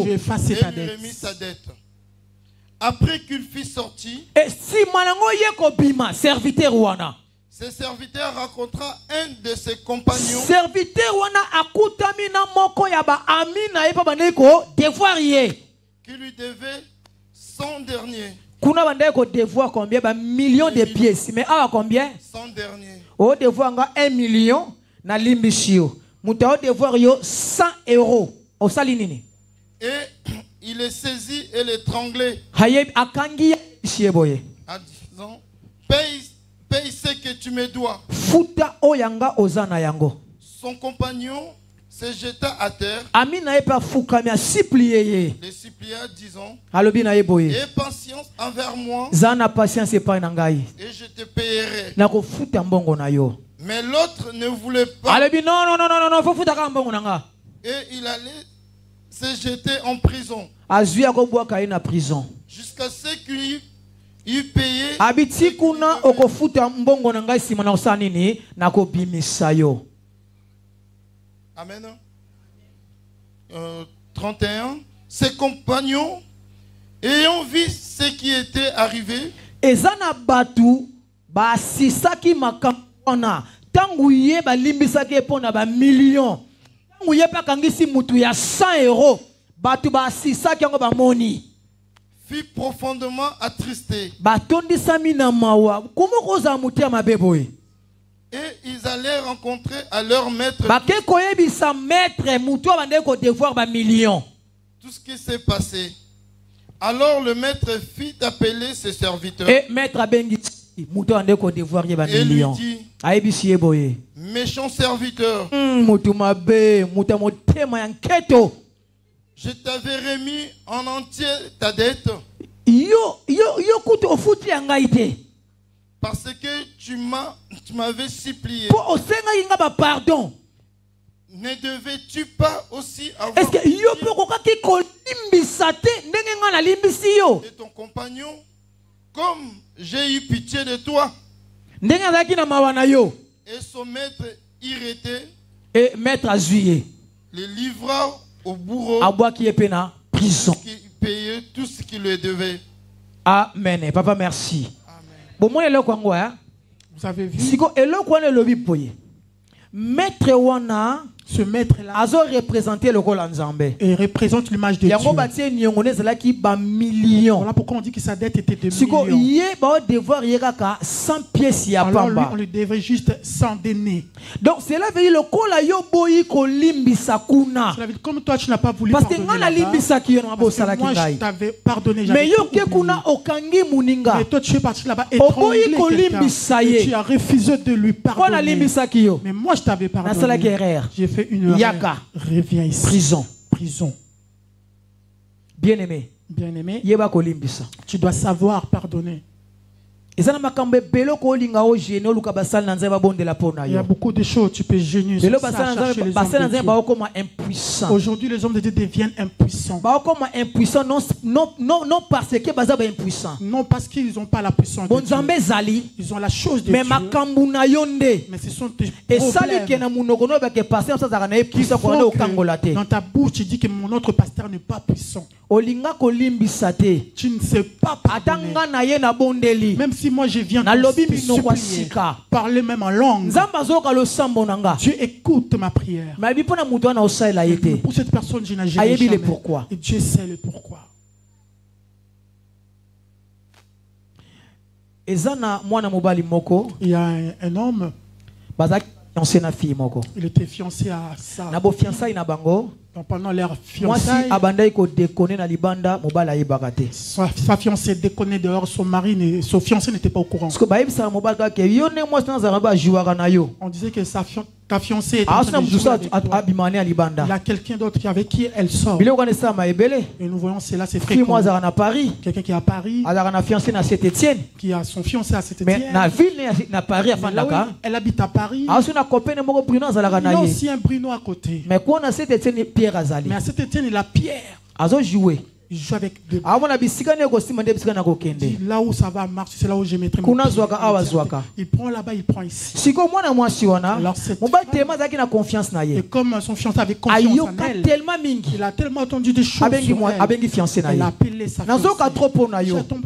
j'ai effacé ta dette. Remis sa dette. Après qu'il fut sorti, Ce serviteur rencontra un de ses compagnons. Serviteur wana akutami na moko ya ba ami na ye pa bandeko devoir ye. Qui lui devait 100 derniers. Kuna bandeko devoir combien? Ba millions de pièces. Mais awa combien? 100 derniers. O devoir nga 1 million na limbishio. Muta o devoir yo 100 euros. O sali nini? Et il est saisi et l'étranglé. Haye akangi ya boye. En disant, paye ce que tu me dois. Futa oyanga ozana yango. Son compagnon se jeta à terre. Amina epa fukami a supplié. Les supplia disant, Alobi na boye. aie patience envers moi. Zana patience epa na ngai. Et je te payerai. Na ko futa mbongo na yo. Mais l'autre ne voulait pas. Alobi non, faut futa ka mbongo na nga. Et il allait se jeter en prison. Azui akobwa ka na prison. Jusqu'à ce qu'il eut payé. Abiti kuna okofuta mbongo na ngai sima na osani ni na ko bimisa yo. Amen. 31. Ses compagnons, ayant vu ce qui était arrivé, ezana batu ba sisaki makamona tangu ye ba limbisaki pona ba million tangu ye pa kangisi mutu ya 100 euros batu ba sisaki ngo ba moni fut profondément attristé. Batondisa mina mawa komo koza mutu ya mabeboye. Et ils allaient rencontrer à leur maître tout ce qui s'est passé. Alors le maître fit appeler ses serviteurs. Et lui dit, méchant serviteur, je t'avais remis en entier ta dette. Parce que tu m'avais supplié. Pardon. Ne devais-tu pas aussi avoir est-ce que de ton compagnon comme j'ai eu pitié de toi? Et son maître irrité et maître azuyé le livra au bourreau qui payait tout ce qu'il lui devait. Amen. Papa, merci. Bon, moi, vous avez vu? Maître wana, ce maître-là, a représenté le rôle en Zambé. Et représente l'image de Dieu. Voilà pourquoi on dit que sa dette était de millions. Alors lui, on lui devait juste 100 deniers. Donc cela veut dire le kola yo boyi ko limbisa kuna. Cela veut dire comme toi tu n'as pas voulu pardonner là-bas. Parce que moi je t'avais pardonné. Mais yo ke kuna okangi muninga. Mais toi tu es parti là-bas étranglé quelqu'un. Et tu as refusé de lui pardonner. Mais moi je t'avais pardonné. J'ai fait une erreur. Reviens ici. Prison. Bien-aimé. Tu dois savoir pardonner. Il y a beaucoup de choses tu peux gêner. Aujourd'hui les hommes de Dieu deviennent impuissants. Non parce que non parce qu'ils n'ont pas la puissance de Dieu. Ils ont la chose de Dieu. Mais ce sont tes problèmes qui font que dans ta bouche tu dis que mon autre pasteur n'est pas puissant. Tu ne sais pas pardonner. Même si moi je viens te supplier, parler même en langue, Dieu écoute ma prière. Mais pour cette personne je n'ai jamais. Et Dieu sait le pourquoi. Il y a un homme, il était fiancé à ça. Donc pendant leur fiançailles, sa fiancée déconnait dehors, son fiancé n'était pas au courant. On disait que ta fiancée était en train de jouer avec toi. Il y a quelqu'un d'autre avec qui elle sort. Et nous voyons cela, c'est fréquent. Quelqu'un qui est à Paris, qui a son fiancé à Saint-Étienne. Elle habite à Paris. Il y a aussi un Bruno à côté. Mais à Saint-Étienne, il a Pierre. Il joue avec deux. Là où ça va marcher, c'est là où je mettrai mon pied. Il prend là-bas, il prend ici. Alors et comme son fiancé avait confiance en elle, il a tellement entendu des choses sur elle. Elle a appelé sa fiancée.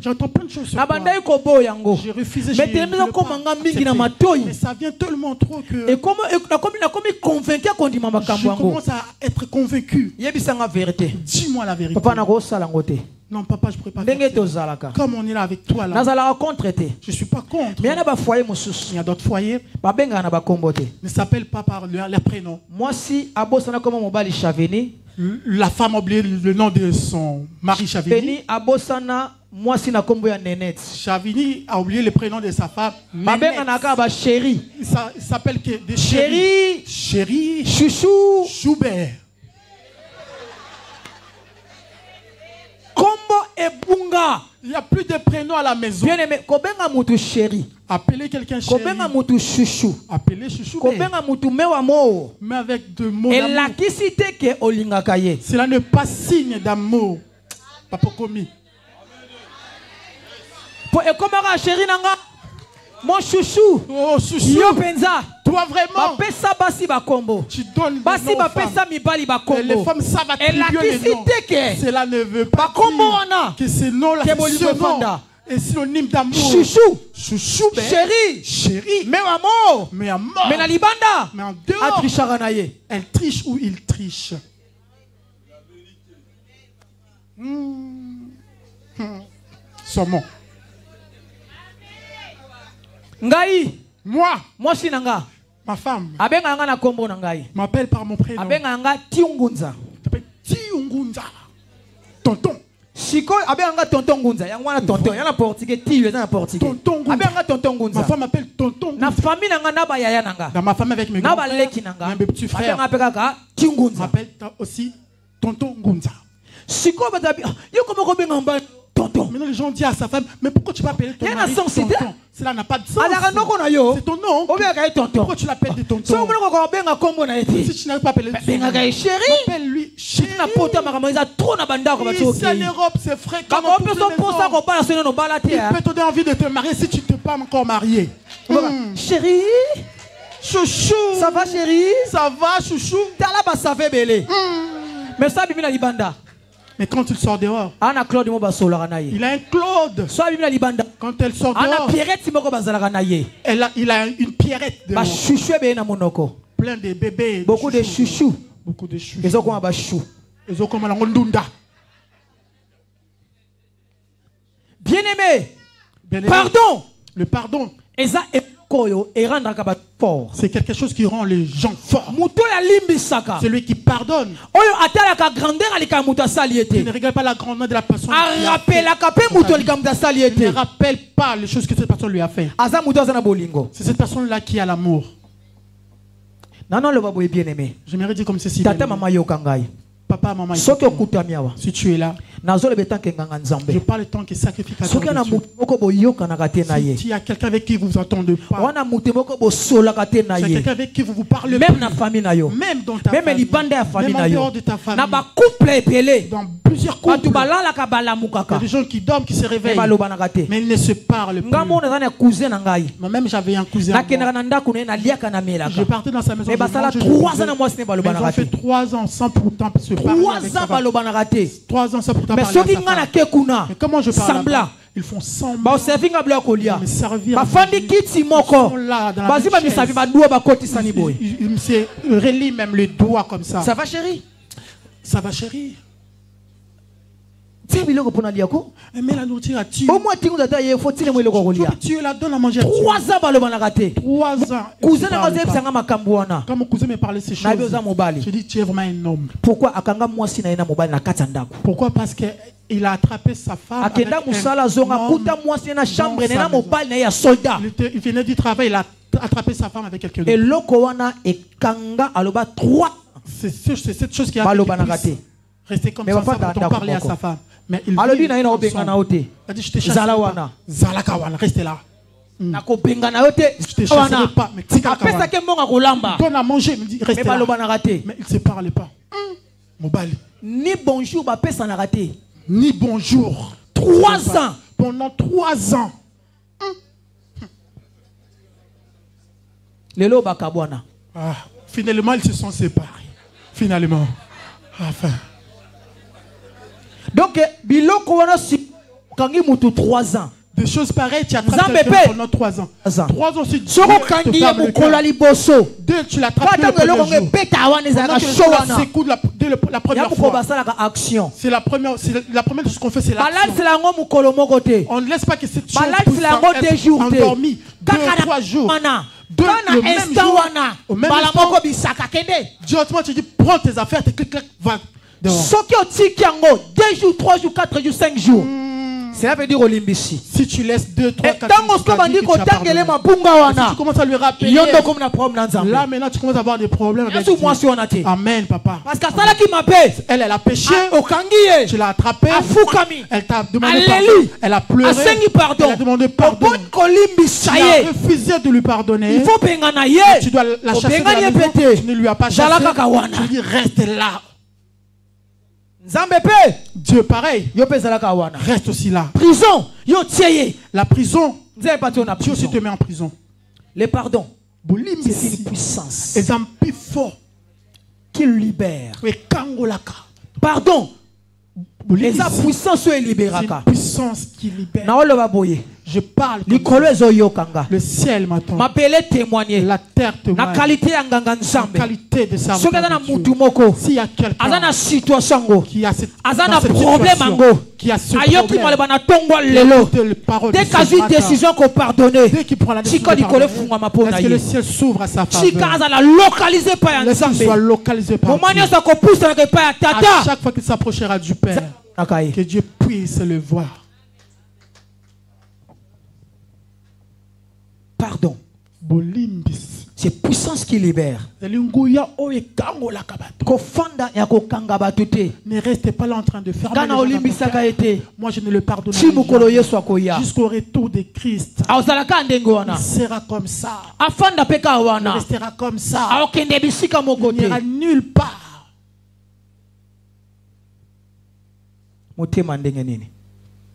J'entends plein de choses sur toi. J'ai refusé, mais ça vient tellement trop que je commence à être convaincu. Dis-moi la vérité. Non, papa, je ne pourrais pas faire. Comme on est là avec toi, là, je ne suis pas contre. Il y a d'autres foyers. Ne s'appelle pas par leur prénom. La femme a oublié le nom de son mari Chavini. Chavini a oublié le prénom de sa femme. Chéri. Il s'appelle que Chéri. Chéri. Chouchou. Choubert. Kombo et Bunga. Il n'y a plus de prénoms à la maison. Bien aimé, kobenga mutu chéri. Appelez quelqu'un chéri. Kobenga mutu chouchou. Appelez chouchou. Kobenga mutu mewamo. Mais avec de mots et d'amour. la kisite ke olinga kaye. Cela n'est pas signe d'amour. Papa Komi. Po e komara chéri nanga. Mon chouchou. Oh chouchou. Yo penza. Toi vraiment. Bapesa basi bakombo. Tu donnes basi bapesa mibali bakombo. Les femmes savent attribuer les noms. Cela ne veut pas dire que ce nom-là est synonyme d'amour. Chouchou. Chouchou. Chéri. Chéri. Mais amour. Mais amour. Mais na libanda. Mais en dehors. Elle triche ou il triche. Saumon. Ngai. Moi sinanga. Ma femme. Abenga nga na kombo na ngai. M'appelle par mon prénom. Abenga nga Tiungunza. T'appelles Tiungunza. Tonton. Siko abenga nga tonton Ngunza. Yangwana tonton. Yana portugais tiyo na portugais. Tonton Ngunza. Abenga tonton Ngunza. Ma femme m'appelle tonton Ngunza. Na famille nanga na ba yaya nanga. Dans ma famille avec mes grands-frères. Na ba leki nanga. Mes petits frères. Abenga pekaka Tiungunza. M'appelle aussi tonton Ngunza. Siko batabi. Yo komo ko benga mba tonton. Maintenant les gens disent à sa femme, mais pourquoi tu vas appeler ton mari tonton? Cela n'a pas de sens. C'est ton nom. Pourquoi tu l'appelles de tonton? Si tu n'as pas appelé ton nom, appelle-lui chéri. Ici en Europe, c'est fréquent. Il peut te donner envie de te marier si tu n'es pas encore marié. Chéri. Chouchou. Ça va chéri? Ça va chouchou? Mais ça, Bibi na libanda. Mais quand il sort dehors, il a un Claude. Quand elle sort dehors, il a une Pierrette dehors. Plein de bébés. Beaucoup de chouchous. Beaucoup de chouchous. Ils ont comme un chou. Ils ont comme un ndunda. Bien aimé. Pardon. Le pardon. C'est quelque chose qui rend les gens forts. Celui qui pardonne. Il ne regarde pas la grandeur de la personne. Il ne rappelle pas les choses que cette personne lui a fait. C'est cette personne-là qui a l'amour. J'aimerais dire comme ceci. Papa, maman, si tu es là, je parle tant que sacrificateur de Dieu. Si il y a quelqu'un avec qui vous entendez pas, si il y a quelqu'un avec qui vous vous parlez même pas, même dans ta famille, même en dehors de ta famille, dans plusieurs couples, il y a des gens qui dorment, qui se réveillent, mais ils ne se parlent plus. Moi-même, j'avais un cousin. Je partais dans sa maison. Ils ont fait 3 ans sans pourtant se parler. 3 ans sans pourtant parler à sa femme. Mais comment je parle là-bas? Ils font semblant de me servir. Ils sont là dans la ils se relient même les doigts comme ça. Ça va chérie? Ça va chérie? Mais la nourriture à tu. Tu la donnes à manger à 3 ans. 3 ans. Quand mon cousin me parlait de ces choses, je dis tu es vraiment un homme. Pourquoi? Pourquoi? Parce qu'il a attrapé sa femme. Il venait du travail, il a attrapé sa femme avec quelqu'un d'autre. C'est cette chose qui a rester comme ça, sans parler à sa femme. Mais il dit, je te chasserai pas. Zalakawana, restez là. Je te chasserai pas. Mais donne à manger, il me dit, restez là. Mais il ne se parle pas. Mobali. Ni bonjour, ni bonjour. 3 ans. Pendant 3 ans. Lelo bakabwana. Ah, finalement, ils se sont séparés. Finalement. Enfin. Donc, biloko wana si kangi mutu 3 ans. Des choses pareilles, tu attrapes quelqu'un pendant 3 ans. 3 ans, si Dieu te parle le cœur. Deux, tu l'attrapes le premier jour. Pendant que secoue la première fois. C'est la première chose qu'on fait, c'est l'action. On ne laisse pas que cette chose puisse être endormie 2-3 jours. Le même jour, au même instant, directement tu dis, prends tes affaires, tes clics, va dehors. 2 jours, 3 jours, 4 jours, 5 jours. Cela veut dire Olimbisi. Si tu laisses 2, 3, 4 jours, tu commences à lui rappeler. Là maintenant tu commences à avoir des problèmes avec Dieu. Amen papa. Parce que ça qui m'appelle. Elle a péché. Tu l'as attrapé. Elle t'a demandé pardon. Elle a pleuré. Elle a demandé pardon. Tu as refusé de lui pardonner. Tu dois la chasser de la maison. Tu ne lui as pas chassé. Tu lui dis reste là. Dieu pareil. Reste aussi là. Prison. La prison. Dieu aussi te met en prison. Le pardon. C'est une puissance. Et un plus fort qui libère. Pardon. Et sa puissance est libérée. C'est une puissance qui libère. Je parle. Le ciel m'attend. Témoigner. La terre témoigne. La qualité de sa S'il y a quelqu'un qui a cette problème, qui a ce problème, dès qu'il a une décision qu'on pardonne, dès qu'il prend la décision de pardonner, est-ce que le ciel s'ouvre à sa faveur? Laisse qu'il soit localisé par Dieu. À chaque fois qu'il s'approchera du Père, que Dieu puisse le voir. Pardon. C'est puissance qui libère. Ne restez pas là en train de faire. Moi je ne le pardonnerai jamais. Jusqu'au retour de Christ. Il sera comme ça. Il restera comme ça. Il n'ira nulle part.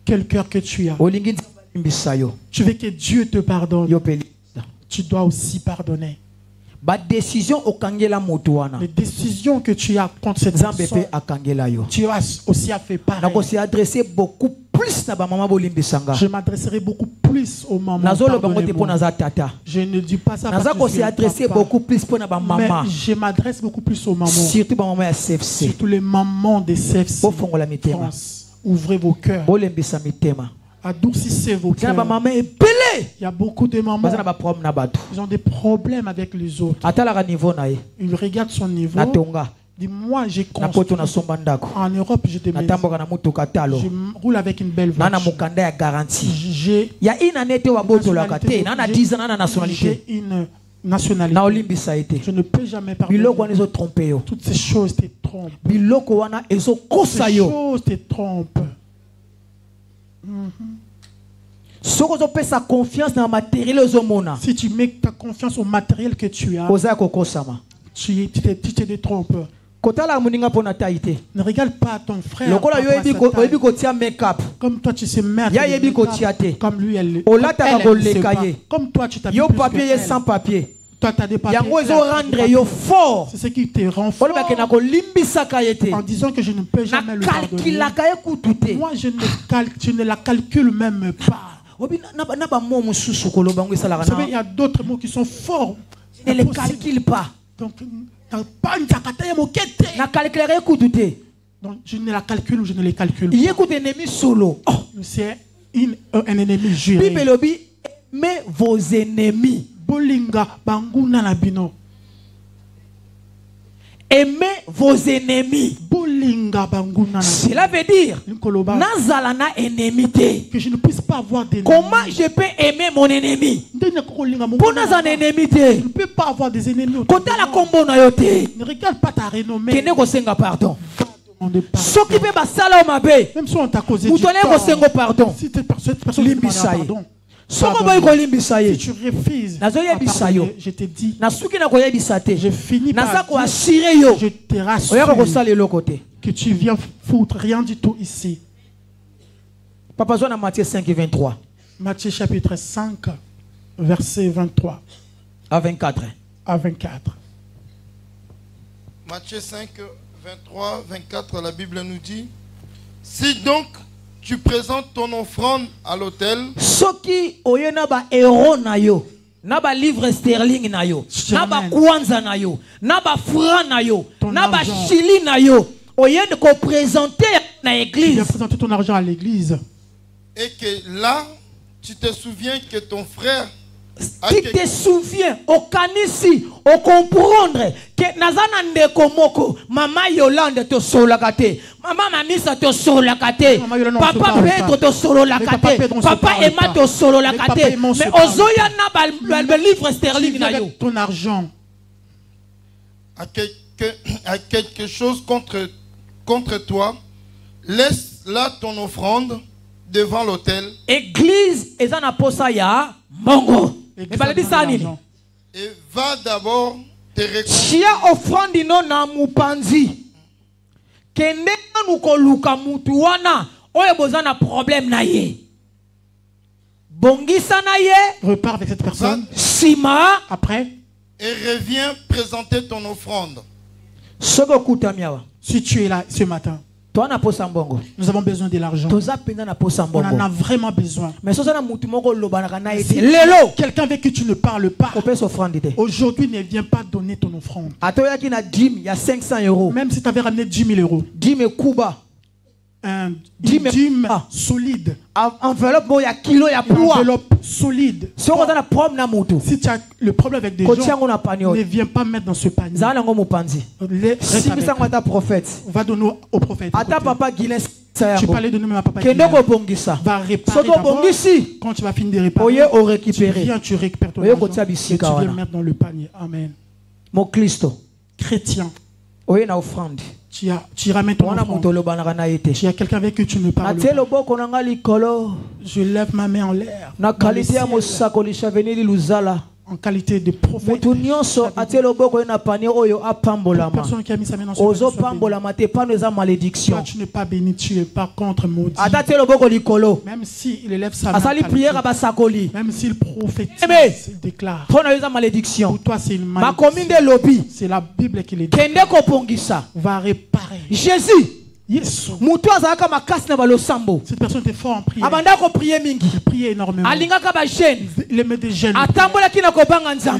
Quel cœur que tu as. Tu veux que Dieu te pardonne. Tu dois aussi pardonner. Les décisions que tu as contre cette personne, tu as aussi fait pareil. Je m'adresserai beaucoup plus aux mamans. Je ne dis pas ça parce que je ne beaucoup plus pour mais je m'adresse beaucoup plus aux mamans. Surtout les mamans des CFC France. Ouvrez vos cœurs. Adoucissez vos cœurs. Il y a beaucoup de mamans. Ils ont des problèmes avec les autres. Ils regardent son niveau. Dis moi j'ai construit. En Europe je te mets. Je roule avec une belle voiture. J'ai une nationalité. Je ne peux jamais pardonner. Toutes ces choses te trompent. Toutes ces choses te trompent. Si tu mets ta confiance au matériel que tu as, tu te détrompes. Ne regarde pas ton frère. Comme toi tu sais mettre comme lui elle sait pas. Comme toi tu t'habilles sans papier. Toi tu as des papiers. C'est ce qui te rend fort. En disant que je ne peux jamais le pardonner. Moi je ne la calcule même pas. Vous savez, il y a d'autres mots qui sont forts. Ne les calcule pas. Donc, donc je ne la calcule ou je ne les calcule pas. C'est un ennemi juré. Mais vos ennemis. Aimez vos ennemis. Cela veut dire que je ne puisse pas avoir d'ennemis. Comment je peux aimer mon ennemi? Pour nous un ennemi, je ne peux pas avoir des ennemis. Ne regarde pas ta renommée. Pardon. Même si on t'a causé du pardon. Si cette personne ne pardon. Si tu refuses, je te dis, je finis par dire, je te rassure que tu viens foutre rien du tout ici. Papa Jean, Matthieu 5 et 23. Matthieu chapitre 5, verset 23 à 24. À 24. Matthieu 5, 23, 24, la Bible nous dit: si donc tu présentes ton offrande à l'autel, Soki oyena ba héros na yo, na ba livre sterling na yo, na ba kwanza na yo, na ba franc na yo, na ba chili na yo, oyena ko présenter na église. Tu viens présenter ton argent à l'église. Et que là, tu te souviens que ton frère... Tu te souviens, au kanisi, au comprendre que nazana ndeko moko, mama Yolande to solakate, mama Mamisa to solakate, papa Pedro to solakate, papa Emma to solakate, mais ozoya na le livre sterling na yo. Ton argent à quelque chose contre toi, laisse là ton offrande devant l'autel. Église ezana posa ya mongo. Et va d'abord te réconcilier. Chia offrande no na mupanzi. Kende nu ko luka mutu wana oyo bozana problème na ye. Bongisa na ye, repart avec cette personne. Sima après et reviens présenter ton offrande. Si tu es là ce matin, nous avons besoin de l'argent. On en a vraiment besoin. Quelqu'un avec qui tu ne parles pas, aujourd'hui ne vient pas donner ton offrande. Même si tu avais ramené 10 000 euros. Un dîme solide. Enveloppe solide. Si tu as le problème avec des gens, ne viens pas mettre dans ce panier. Va donner au prophète. Tu parlais de nous, mais papa va réparer d'abord. Quand tu vas finir de réparer, tu viens, tu récupères ton argent et tu viens mettre dans le panier. Amen. Mon Christ, chrétien, tu ramènes ton offrande. Il y a quelqu'un avec qui tu ne parles pas. Je lève ma main en l'air. En qualité de prophète. Personne qui a mis sa main dans ce malédiction. Toi, tu n'es pas béni, tu es par contre maudit. Même s'il élève sa main, même s'il prophétise, il déclare. Pour toi, c'est une malédiction. C'est la Bible qui le dit. Va réparer. Jésus. Yes. Cette personne était fort en prière. Il priait énormément. Il aimait des jeunes. Il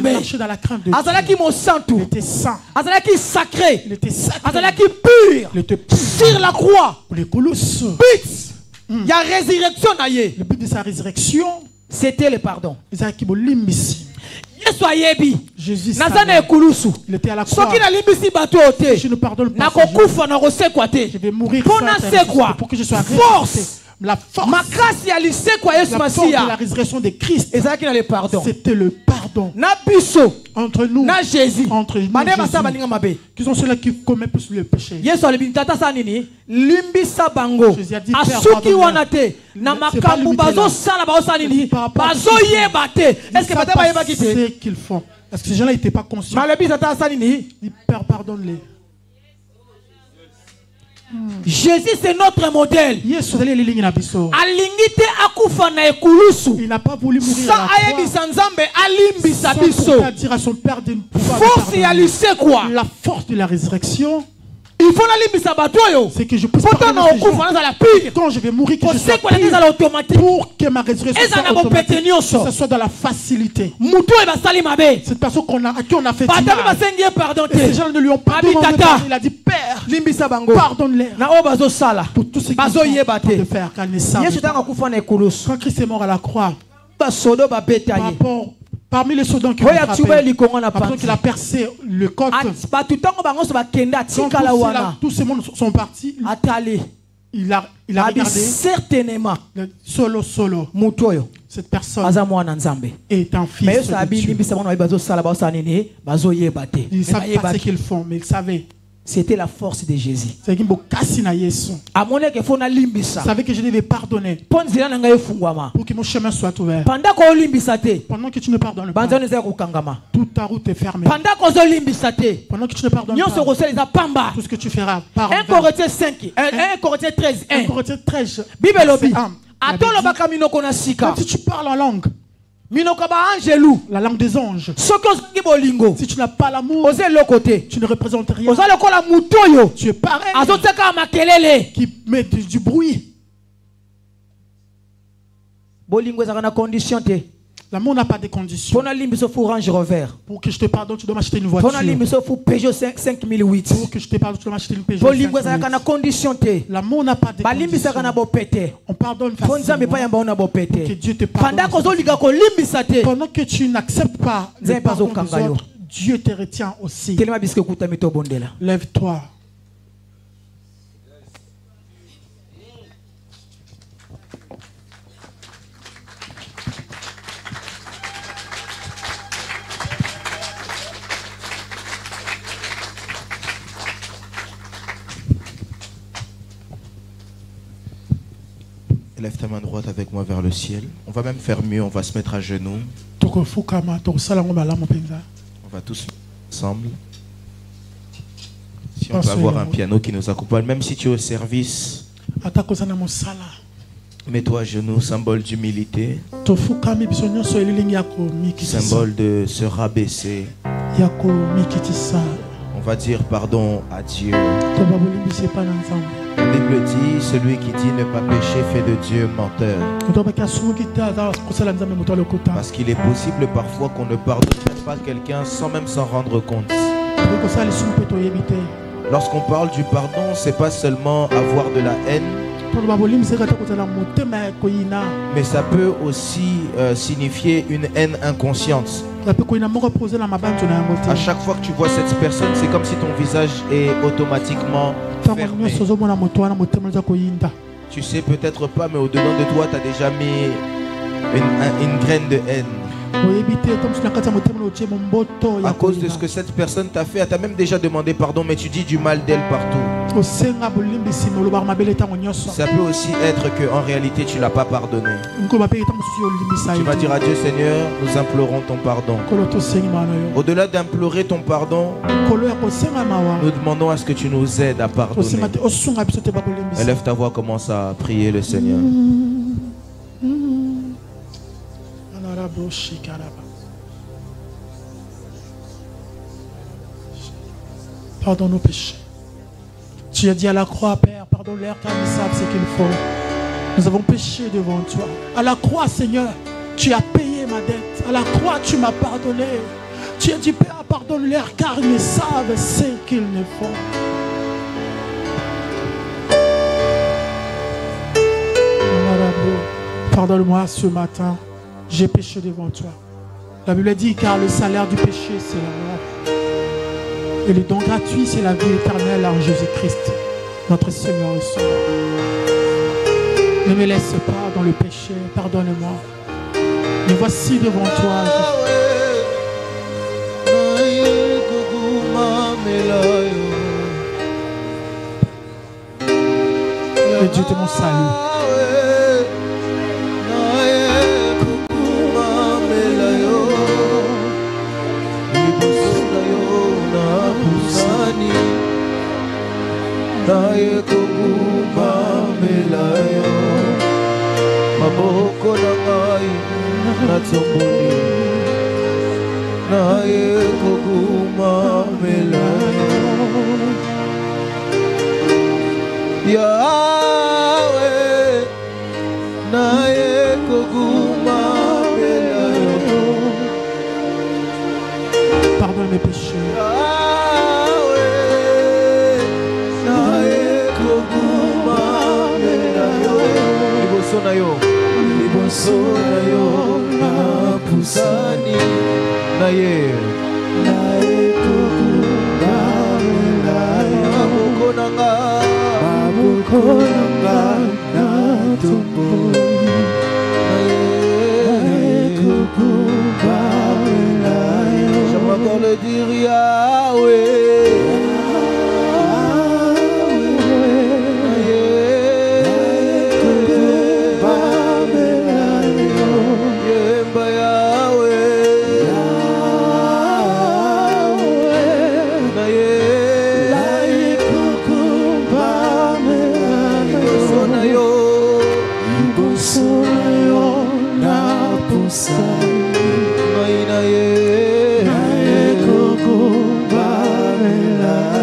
marchait dans la crainte de Dieu. Il était saint. Il était sacré. Pur. Il était pur. Sur la croix. Pour les colosses. Il y a résurrection. Le but de sa résurrection, c'était le pardon. Jésus il était à la croix. Je ne pardonne pas. Je vais mourir pour que je sois force. La force de la résurrection de Christ, c'était le pardon. Entre nous, Jésus, qui sont ceux-là qui commettent plus le péché. Jésus a dit, Père, ce qu'ils font. Est-ce que ces gens-là n'étaient pas conscients? Il Père, pardonne-les. Jésus, c'est notre modèle. Il n'a pas voulu mourir à la croix. Dire à son Père de pouvoir la force de la résurrection. Il faut c'est que je puisse quand je vais mourir, que je sois pour que ma résurrection soit automatique, que ce soit dans la facilité. Cette personne à qui on a fait mal, et ces gens ne lui ont pas demandé. Il a dit, Père, pardonne-les pour tout ce qu'ils ont de faire, car ils ne savent pas. Quand Christ est mort à la croix, parmi les soldats qui ont frappé, qu'il a percé le côte, tous ces mondes sont partis. Il a regardé certainement solo. Cette personne est un fils de Dieu. Ils ne savent pas ce qu'ils font, mais ils savaient. C'était la force de Jésus. Vous savez que je devais pardonner pour que mon chemin soit ouvert. Pendant que tu ne pardonnes pas, toute ta route est fermée. Pendant que tu ne pardonnes pas, tout ce que tu feras par 1 Corinthiens 5, 1 Corinthiens 13, 1 Corinthiens 13, Bible lobby. Même si tu parles en langue, la langue des anges, si tu n'as pas l'amour, tu ne représentes rien. Tu es pareil qui met du bruit. L'amour n'a pas de conditions. Pour que je te pardonne, tu dois m'acheter une voiture. Pour que je te pardonne, tu dois m'acheter une Peugeot 5008. L'amour n'a pas de conditions. On pardonne facilement pour que Dieu te pardonne. Pendant que tu n'acceptes pas le pardon des autres, Dieu te retient aussi. Lève-toi. Lève ta main droite avec moi vers le ciel. On va même faire mieux, on va se mettre à genoux. On va tous ensemble. Si on peut avoir un piano qui nous accompagne, même si tu es au service, mets-toi à genoux, symbole d'humilité, symbole de se rabaisser. On va dire pardon à Dieu. La Bible dit, celui qui dit ne pas pécher fait de Dieu menteur. Parce qu'il est possible parfois qu'on ne pardonne pas quelqu'un sans même s'en rendre compte. Lorsqu'on parle du pardon, c'est pas seulement avoir de la haine, mais ça peut aussi signifier une haine inconsciente. À chaque fois que tu vois cette personne, c'est comme si ton visage est automatiquement fermé. Tu sais peut-être pas, mais au-dedans de toi, tu as déjà mis une graine de haine. À cause de ce que cette personne t'a fait, elle t'a même déjà demandé pardon, mais tu dis du mal d'elle partout. Ça peut aussi être qu'en réalité tu ne l'as pas pardonné. Tu vas dire à Dieu, Seigneur, nous implorons ton pardon. Au-delà d'implorer ton pardon, nous demandons à ce que tu nous aides à pardonner. Élève ta voix, commence à prier le Seigneur. Pardonne nos péchés. Tu as dit à la croix, Père, pardonne-leur car ils savent ce qu'il faut. Nous avons péché devant toi. À la croix, Seigneur, tu as payé ma dette. À la croix, tu m'as pardonné. Tu as dit, Père, pardonne-leur car ils savent ce qu'ils ne font. Pardonne-moi ce matin. J'ai péché devant toi. La Bible dit, car le salaire du péché, c'est la mort. Et le don gratuit, c'est la vie éternelle en Jésus-Christ, notre Seigneur et Sauveur. Ne me laisse pas dans le péché, pardonne-moi. Me voici devant toi. Et Dieu te mon salut. Naye kuguma melayo maboko na ngai natsomboli naye kuguma melayo Yahweh naye kuguma melayo. Pardonne mes péchés. Liboso na yo na pusani naye kukungamela maboko nanga na tumboni naye kukungamela. J'aimerais encore le dire Yahweh.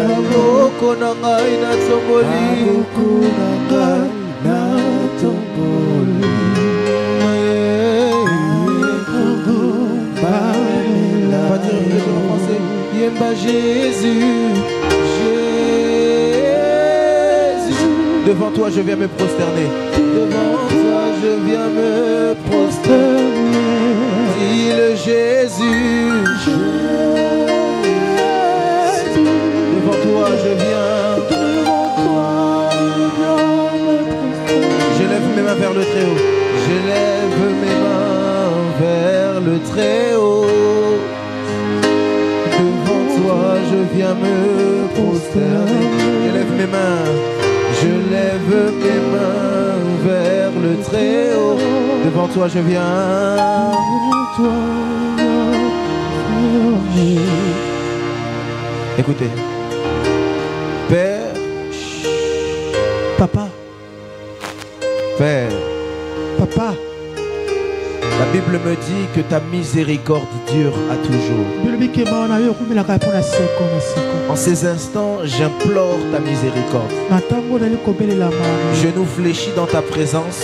maboko na ngai natomboli Yemba Jésus, Jésus. Devant toi je viens me prosterner. Devant toi je viens me prosterner. Dis-le Jésus, Jésus. Devant toi je viens. Devant toi me prosterner. Je lève mes mains vers le Très-Haut. Je lève mes mains vers le Très-Haut. Je viens me prosterner. Je lève mes mains. Je lève mes mains vers le Très-Haut. Devant toi je viens. Écoutez. Père. Papa. Père. Papa. La Bible me dit que ta miséricorde dure à toujours. En ces instants, j'implore ta miséricorde. Je nous fléchis dans ta présence.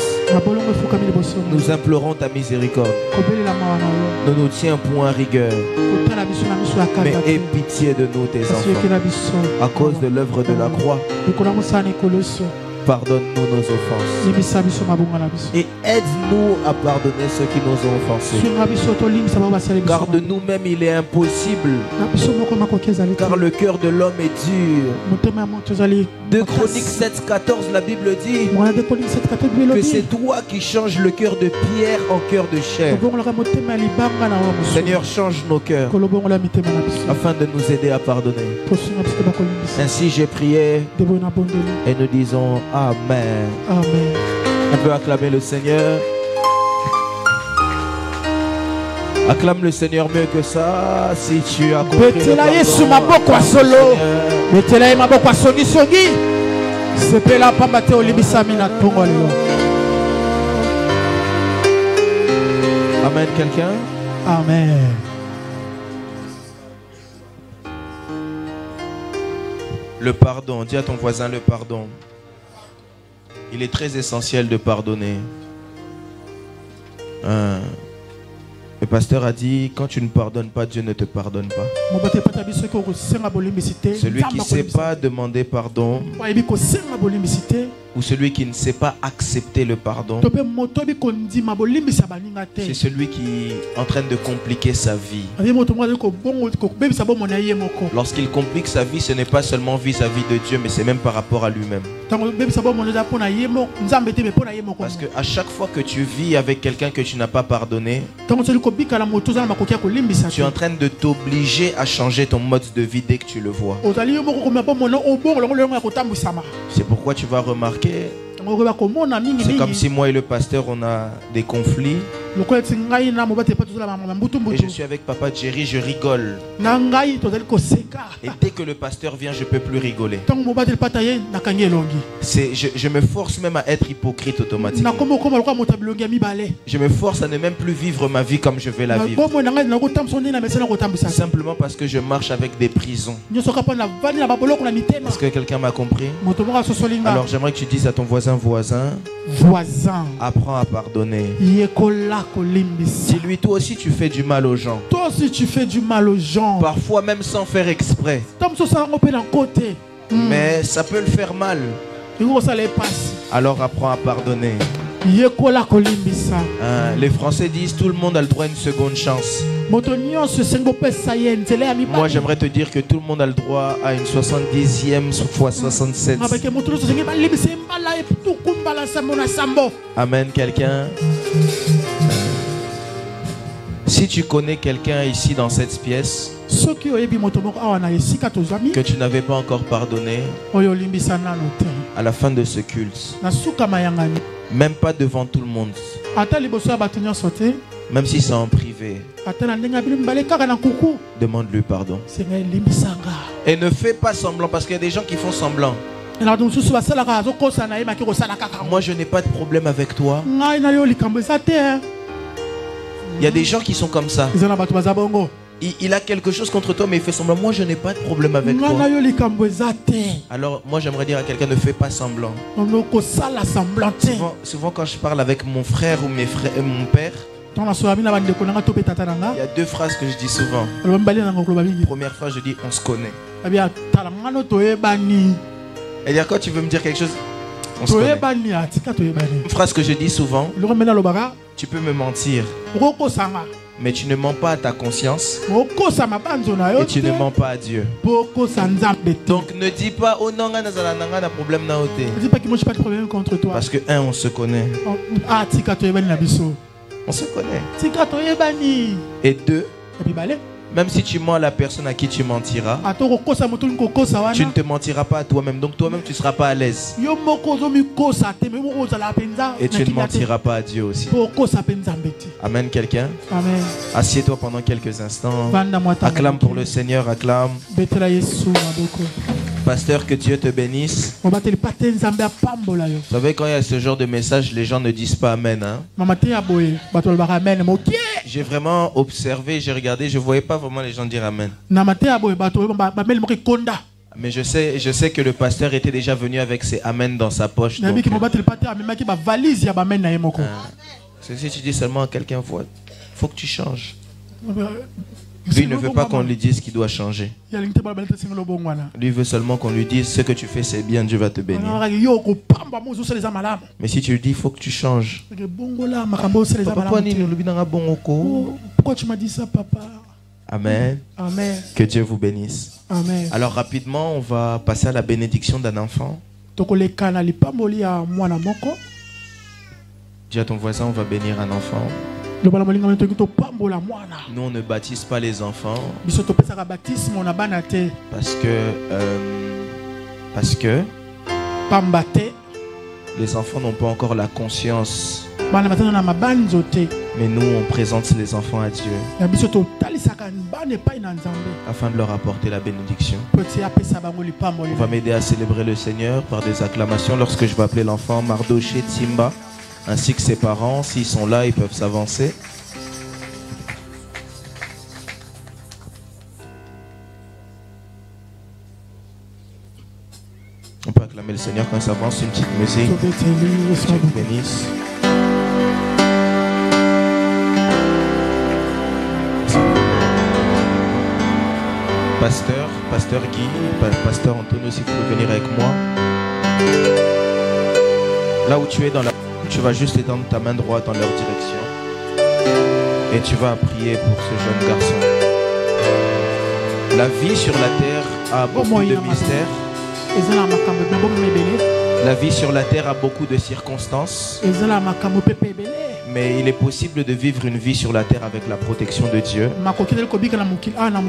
Nous implorons ta miséricorde. Ne nous tiens point rigueur, mais aie pitié de nous, tes enfants. À cause de l'œuvre de la croix, pardonne-nous nos offenses et aide-nous à pardonner ceux qui nous ont offensés. Car de nous-mêmes il est impossible, car le cœur de l'homme est dur. 2 Chroniques 7,14, la Bible dit que c'est toi qui changes le cœur de pierre en cœur de chair. Seigneur, change nos cœurs afin de nous aider à pardonner. Ainsi j'ai prié et nous disons Amen. Amen. On peut acclamer le Seigneur. Acclame le Seigneur mieux que ça. Si tu as compris le Amen, quelqu'un. Amen. Le pardon. Dis à ton voisin le pardon. Il est très essentiel de pardonner. Le pasteur a dit, quand tu ne pardonnes pas, Dieu ne te pardonne pas. Celui qui ne sait pas demander pardon, ou celui qui ne sait pas accepter le pardon, c'est celui qui est en train de compliquer sa vie. Lorsqu'il complique sa vie, ce n'est pas seulement vis-à-vis de Dieu, mais c'est même par rapport à lui-même. Parce qu'à chaque fois que tu vis avec quelqu'un que tu n'as pas pardonné, tu es en train de t'obliger à changer ton mode de vie dès que tu le vois. C'est pourquoi tu vas remarquer, c'est comme si moi et le pasteur on a des conflits. Et je suis avec Papa Jerry, je rigole. Et dès que le pasteur vient, je ne peux plus rigoler. Je me force même à être hypocrite automatiquement. Je me force à ne même plus vivre ma vie comme je vais la vivre. Simplement parce que je marche avec des prisons. Est-ce que quelqu'un m'a compris? Alors j'aimerais que tu dises à ton voisin, apprends à pardonner. Dis-lui, toi aussi tu fais du mal aux gens. Toi aussi tu fais du mal aux gens. Parfois même sans faire exprès. Mais ça peut le faire mal. Alors apprends à pardonner. Les Français disent tout le monde a le droit à une seconde chance. Moi j'aimerais te dire que tout le monde a le droit à une 70e fois 67. Amen, quelqu'un. Si tu connais quelqu'un ici dans cette pièce que tu n'avais pas encore pardonné, à la fin de ce culte, même pas devant tout le monde, même si c'est en privé, demande-lui pardon. Et ne fais pas semblant, parce qu'il y a des gens qui font semblant. Moi je n'ai pas de problème avec toi. Il y a des gens qui sont comme ça. il a quelque chose contre toi, mais il fait semblant. Moi, je n'ai pas de problème avec toi. Alors, moi, j'aimerais dire à quelqu'un, ne fais pas semblant. Souvent, quand je parle avec mon frère ou mes frères, mon père, il y a deux phrases que je dis souvent. Première phrase, je dis, on se connaît. C'est-à-dire, quand tu veux me dire quelque chose, on se connaît. Une phrase que je dis souvent, tu peux me mentir, mais tu ne mens pas à ta conscience et tu ne mens pas à Dieu. Donc ne dis pas, oh non, on a un problème. Parce que un, on se connaît. On se connaît. Et deux, même si tu mens à la personne à qui tu mentiras, tu ne te mentiras pas à toi-même. Donc toi-même, tu ne seras pas à l'aise. Et tu ne mentiras pas à Dieu aussi. Amen, quelqu'un. Amen. Assieds-toi pendant quelques instants. Acclame pour le Seigneur, acclame. Pasteur, que Dieu te bénisse. Vous savez, quand il y a ce genre de message, les gens ne disent pas Amen. Hein? J'ai vraiment observé, j'ai regardé, je ne voyais pas vraiment les gens dire Amen. Mais je sais que le pasteur était déjà venu avec ses Amen dans sa poche. Donc, si tu dis seulement à quelqu'un, faut que tu changes. Lui ne veut pas qu'on lui dise qu'il doit changer. Lui veut seulement qu'on lui dise ce que tu fais c'est bien, Dieu va te bénir. Mais si tu lui dis il faut que tu changes. Pourquoi tu m'as dit ça, papa? Amen. Amen. Que Dieu vous bénisse. Amen. Alors rapidement, on va passer à la bénédiction d'un enfant. Dis à ton voisin, on va bénir un enfant. Nous, on ne baptise pas les enfants parce que les enfants n'ont pas encore la conscience. Mais nous, on présente les enfants à Dieu afin de leur apporter la bénédiction. On va m'aider à célébrer le Seigneur par des acclamations lorsque je vais appeler l'enfant Mardoché Timba, ainsi que ses parents. S'ils sont là, ils peuvent s'avancer. On peut acclamer le Seigneur quand il s'avance. Une petite musique. Dieu vous bénisse. Pasteur Guy, Pasteur Antonio, si vous pouvez venir avec moi. Là où tu es dans la... Tu vas juste étendre ta main droite dans leur direction. Et tu vas prier pour ce jeune garçon. La vie sur la terre a beaucoup de mystères. La vie sur la terre a beaucoup de circonstances. Mais il est possible de vivre une vie sur la terre avec la protection de Dieu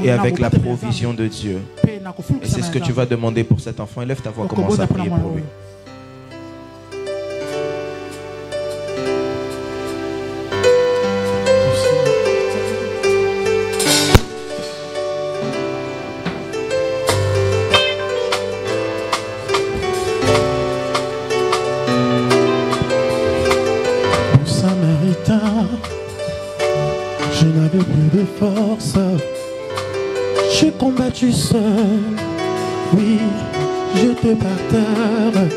et avec la provision de Dieu. Et c'est ce que tu vas demander pour cet enfant. Élève ta voix, commence à prier pour lui. Je n'avais plus de force, j'ai combattu seul, oui, j'étais par terre,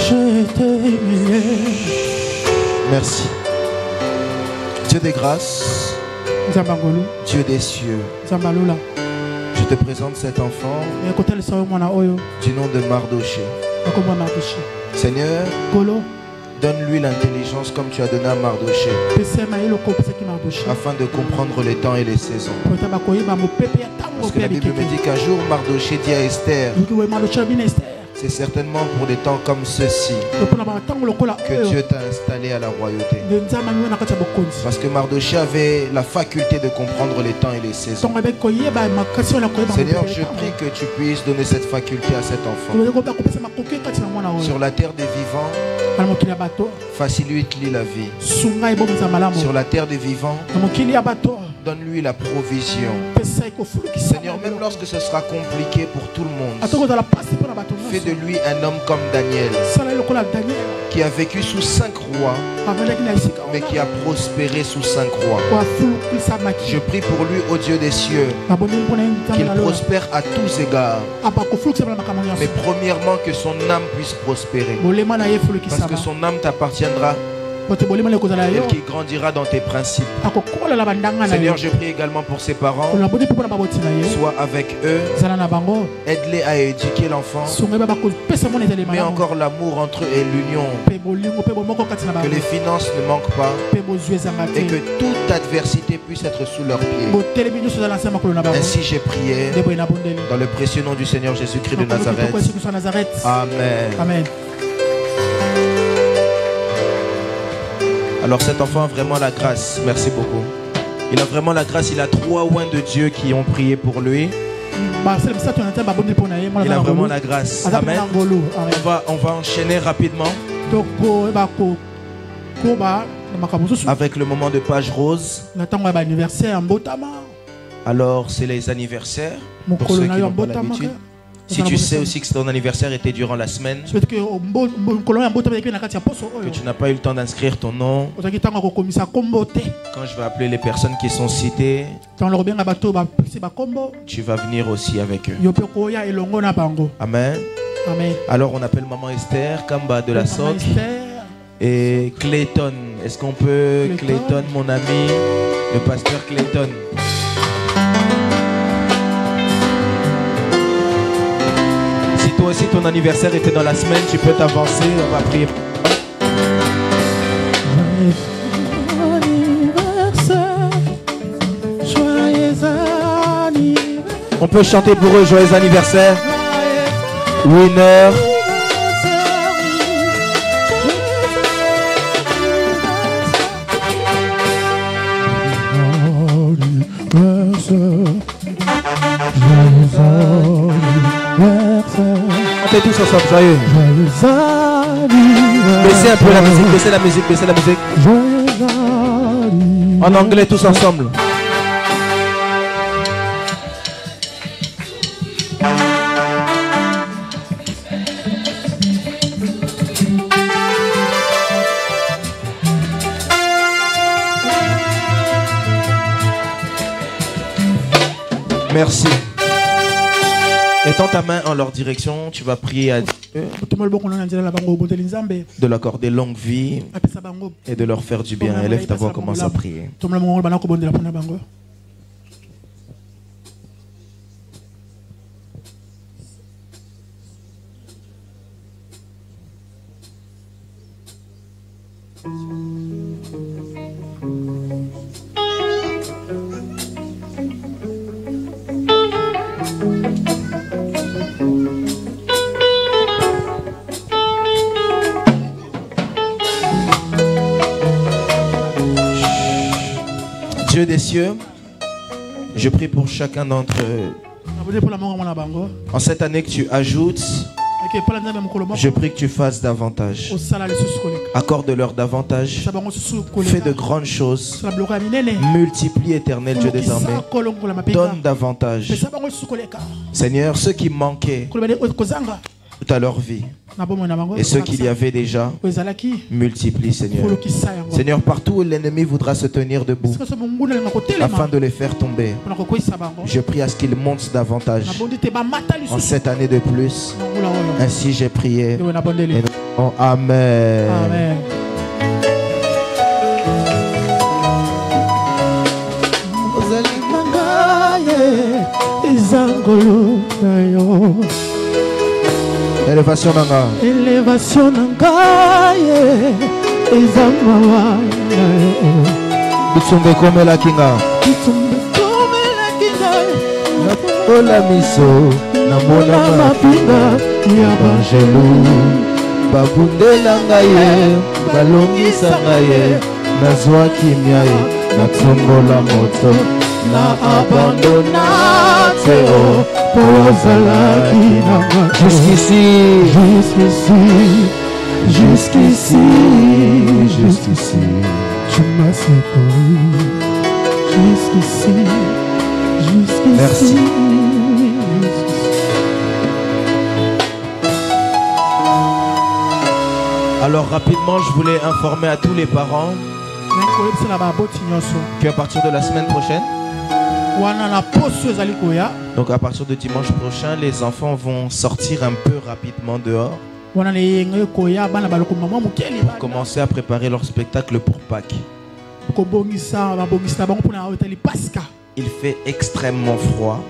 j'étais humilié. Merci. Dieu des grâces, Dieu des cieux, je te présente cet enfant du nom de Mardoché. Seigneur, donne-lui l'intelligence comme tu as donné à Mardoché, afin de comprendre les temps et les saisons. Parce que la Bible me dit qu'un jour Mardoché dit à Esther, c'est certainement pour des temps comme ceux-ci que Dieu t'a installé à la royauté. Parce que Mardoché avait la faculté de comprendre les temps et les saisons. Seigneur, je prie que tu puisses donner cette faculté à cet enfant. Sur la terre des vivants, facilite-lui la vie. Sur la terre des vivants, donne-lui la provision. Seigneur, même lorsque ce sera compliqué pour tout le monde, fais de lui un homme comme Daniel, qui a vécu sous 5 rois, mais qui a prospéré sous 5 rois. Je prie pour lui, ô Dieu des cieux, qu'il prospère à tous égards. Mais premièrement, que son âme puisse prospérer, parce que son âme t'appartiendra et qui grandira dans tes principes. Seigneur, je prie également pour ses parents. Sois avec eux, aide-les à éduquer l'enfant, mets encore l'amour entre eux et l'union, que les finances ne manquent pas et que toute adversité puisse être sous leurs pieds. Ainsi j'ai prié dans le précieux nom du Seigneur Jésus-Christ de Nazareth. Amen. Amen. Alors cet enfant a vraiment la grâce. Merci beaucoup. Il a vraiment la grâce. Il a 3 oins de Dieu qui ont prié pour lui. Il a vraiment la grâce. Amen. On va enchaîner rapidement avec le moment de page rose. Alors c'est les anniversaires pour ceux qui n'ont pas l'habitude. Si tu sais aussi que ton anniversaire était durant la semaine, que tu n'as pas eu le temps d'inscrire ton nom, quand je vais appeler les personnes qui sont citées, tu vas venir aussi avec eux. Amen. Alors on appelle maman Esther, Kamba de la Soc et Clayton. Est-ce qu'on peut, Clayton, mon ami, le pasteur Clayton? Toi aussi ton anniversaire était dans la semaine, tu peux t'avancer, on va prier. On peut chanter pour eux joyeux anniversaire. Winner. On fait tous ensemble, joyeux. Baissez un peu la musique, baissez la musique, baissez la musique. En anglais tous ensemble. Merci. Étends ta main en leur direction, tu vas prier à Dieu de leur accorder longue vie et de leur faire du bien. Élève ta voix, commence à prier. Dieu des cieux, je prie pour chacun d'entre eux. En cette année que tu ajoutes, je prie que tu fasses davantage. Accorde-leur davantage. Fais de grandes choses. Multiplie, Éternel Dieu des armées. Donne davantage. Seigneur, ceux qui manquaient toute à leur vie et ceux qu'il y avait déjà, multiplie, Seigneur. Seigneur, partout où l'ennemi voudra se tenir debout afin de les faire tomber, je prie à ce qu'ils montent davantage en cette année de plus. Ainsi j'ai prié. Oh, amen. Amen. Élévation nanga. Élévation nanga. Ezamawa. Bitsumbe comme la kinga. Bitsumbe comme la kinga. Ola miso. Namona mapinga. Yabangelu. Babundela ngaye. Balongisa ngaye. Nazwa kimyaye. Natsongola moto. Na abandona teo. Jusqu'ici, jusqu'ici, jusqu'ici, jusqu'ici, tu m'as secouru, Jusqu'ici, jusqu'ici. Merci. Alors rapidement, je voulais informer à tous les parents qu'à partir de la semaine prochaine, donc à partir de dimanche prochain, les enfants vont sortir un peu rapidement dehors pour commencer à préparer leur spectacle pour Pâques. Il fait extrêmement froid.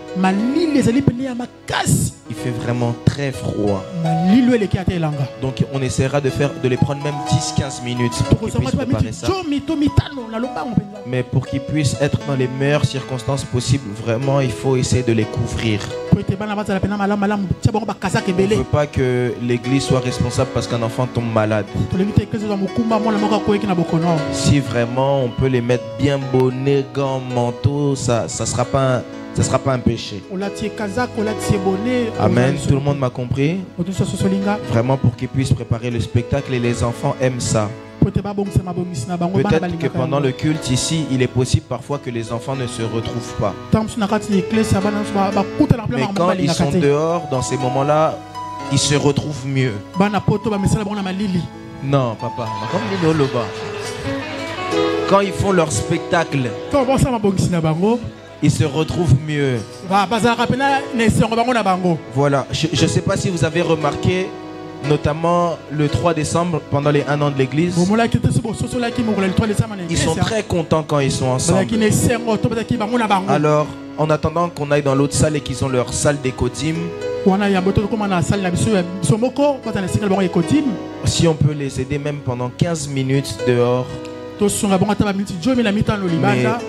Il fait vraiment très froid. Donc on essaiera de les prendre même 10-15 minutes pour qu'ils puissent préparer ça. Mais pour qu'ils puissent être dans les meilleures circonstances possibles, vraiment il faut essayer de les couvrir. On ne veut pas que l'église soit responsable parce qu'un enfant tombe malade. Si vraiment on peut les mettre bien bonnets, gants, manteaux, ça sera pas un péché. Amen. Tout le monde m'a compris. Vraiment pour qu'ils puissent préparer le spectacle et les enfants aiment ça. Peut-être que pendant le culte ici, il est possible parfois que les enfants ne se retrouvent pas. Mais quand ils sont dehors, dans ces moments-là, ils se retrouvent mieux. Non, papa. Quand ils font leur spectacle, ils se retrouvent mieux. Voilà. Je ne sais pas si vous avez remarqué, notamment le 3 décembre, pendant les 1 an de l'église, ils sont très contents quand ils sont ensemble. Alors, en attendant qu'on aille dans l'autre salle et qu'ils ont leur salle d'écoutime, si on peut les aider même pendant 15 minutes dehors, mais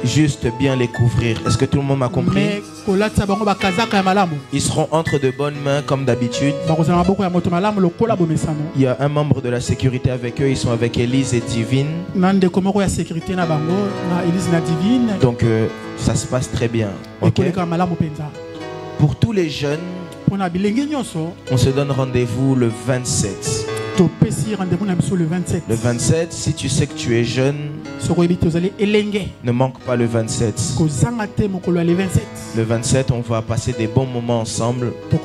juste bien les couvrir. Est-ce que tout le monde m'a compris? Ils seront entre de bonnes mains comme d'habitude. Il y a un membre de la sécurité avec eux. Ils sont avec Élise et Divine. Donc ça se passe très bien. Okay? Pour tous les jeunes, on se donne rendez-vous le 27. Le 27, si tu sais que tu es jeune, ne manque pas le 27. Le 27, on va passer des bons moments ensemble. On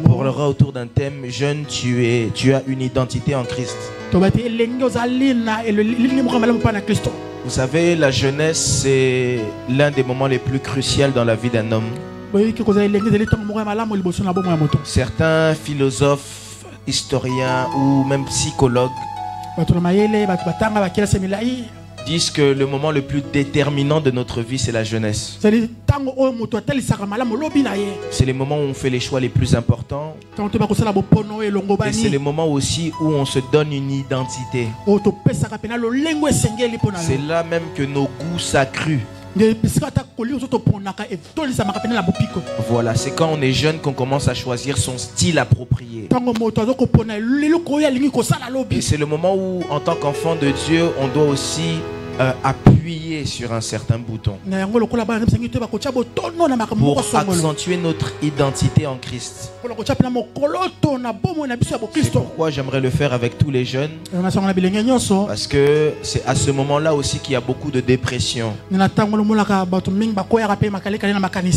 parlera autour d'un thème: jeune, tu as une identité en Christ. Vous savez, la jeunesse, c'est l'un des moments les plus cruciaux dans la vie d'un homme. Certains philosophes, historiens ou même psychologues disent que le moment le plus déterminant de notre vie, c'est la jeunesse. C'est les moments où on fait les choix les plus importants. Et c'est les moments aussi où on se donne une identité. C'est là même que nos goûts s'accruent. Voilà, c'est quand on est jeune qu'on commence à choisir son style approprié. Et c'est le moment où, en tant qu'enfant de Dieu, on doit aussi appuyer sur un certain bouton pour accentuer notre identité en Christ. C'est pourquoi j'aimerais le faire avec tous les jeunes, parce que c'est à ce moment-là aussi qu'il y a beaucoup de dépression.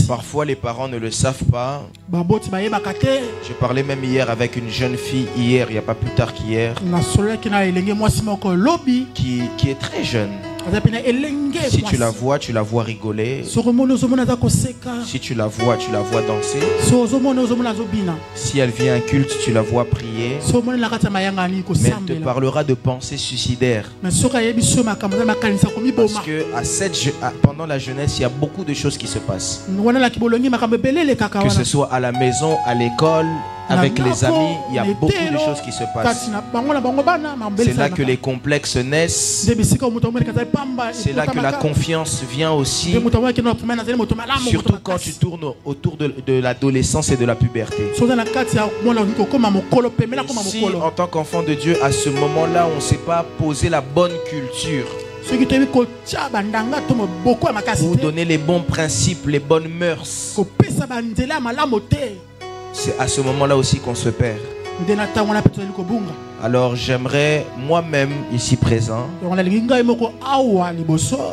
Parfois les parents ne le savent pas. Je parlais même hier avec une jeune fille, il n'y a pas plus tard qu'hier, qui est très jeune. Si tu la vois rigoler. Si tu la vois danser. Si elle vient à un culte, tu la vois prier. Mais elle te parlera de pensées suicidaires. Parce que pendant la jeunesse, il y a beaucoup de choses qui se passent. Que ce soit à la maison, à l'école, avec les amis, il y a beaucoup de choses qui se passent. C'est là que les complexes naissent. C'est là que la confiance vient aussi. Surtout quand tu tournes autour de l'adolescence et de la puberté. Si en tant qu'enfant de Dieu, à ce moment-là, on ne sait pas poser la bonne culture, pour donner les bons principes, les bonnes mœurs, c'est à ce moment-là aussi qu'on se perd. Alors j'aimerais moi-même ici présent,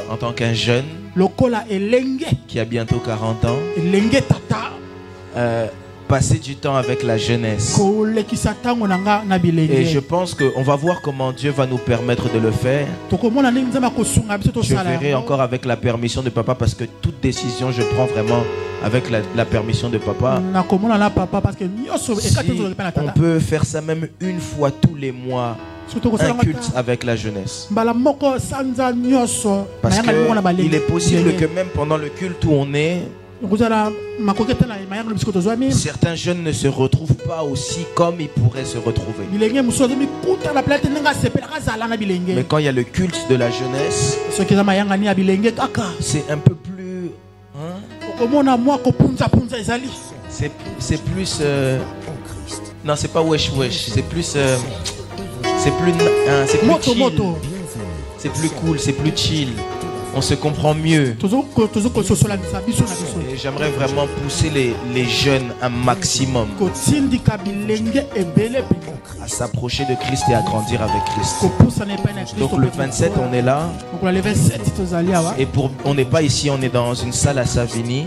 en tant qu'un jeune qui a bientôt 40 ans, passer du temps avec la jeunesse. Et je pense qu'on va voir comment Dieu va nous permettre de le faire. Je verrai encore avec la permission de papa, parce que toute décision je prends vraiment avec la permission de papa. Si on peut faire ça même une fois tous les mois, un culte avec la jeunesse. Parce qu'il est possible que même pendant le culte où on est, certains jeunes ne se retrouvent pas aussi comme ils pourraient se retrouver. Mais quand il y a le culte de la jeunesse, c'est un peu plus... C'est plus... non, c'est pas wesh wesh. C'est plus... c'est plus chill. C'est plus cool, c'est plus chill. On se comprend mieux. Et j'aimerais vraiment pousser les jeunes un maximum à s'approcher de Christ et à grandir avec Christ. Donc le 27 on est là. Et on n'est pas ici, on est dans une salle à Savigny.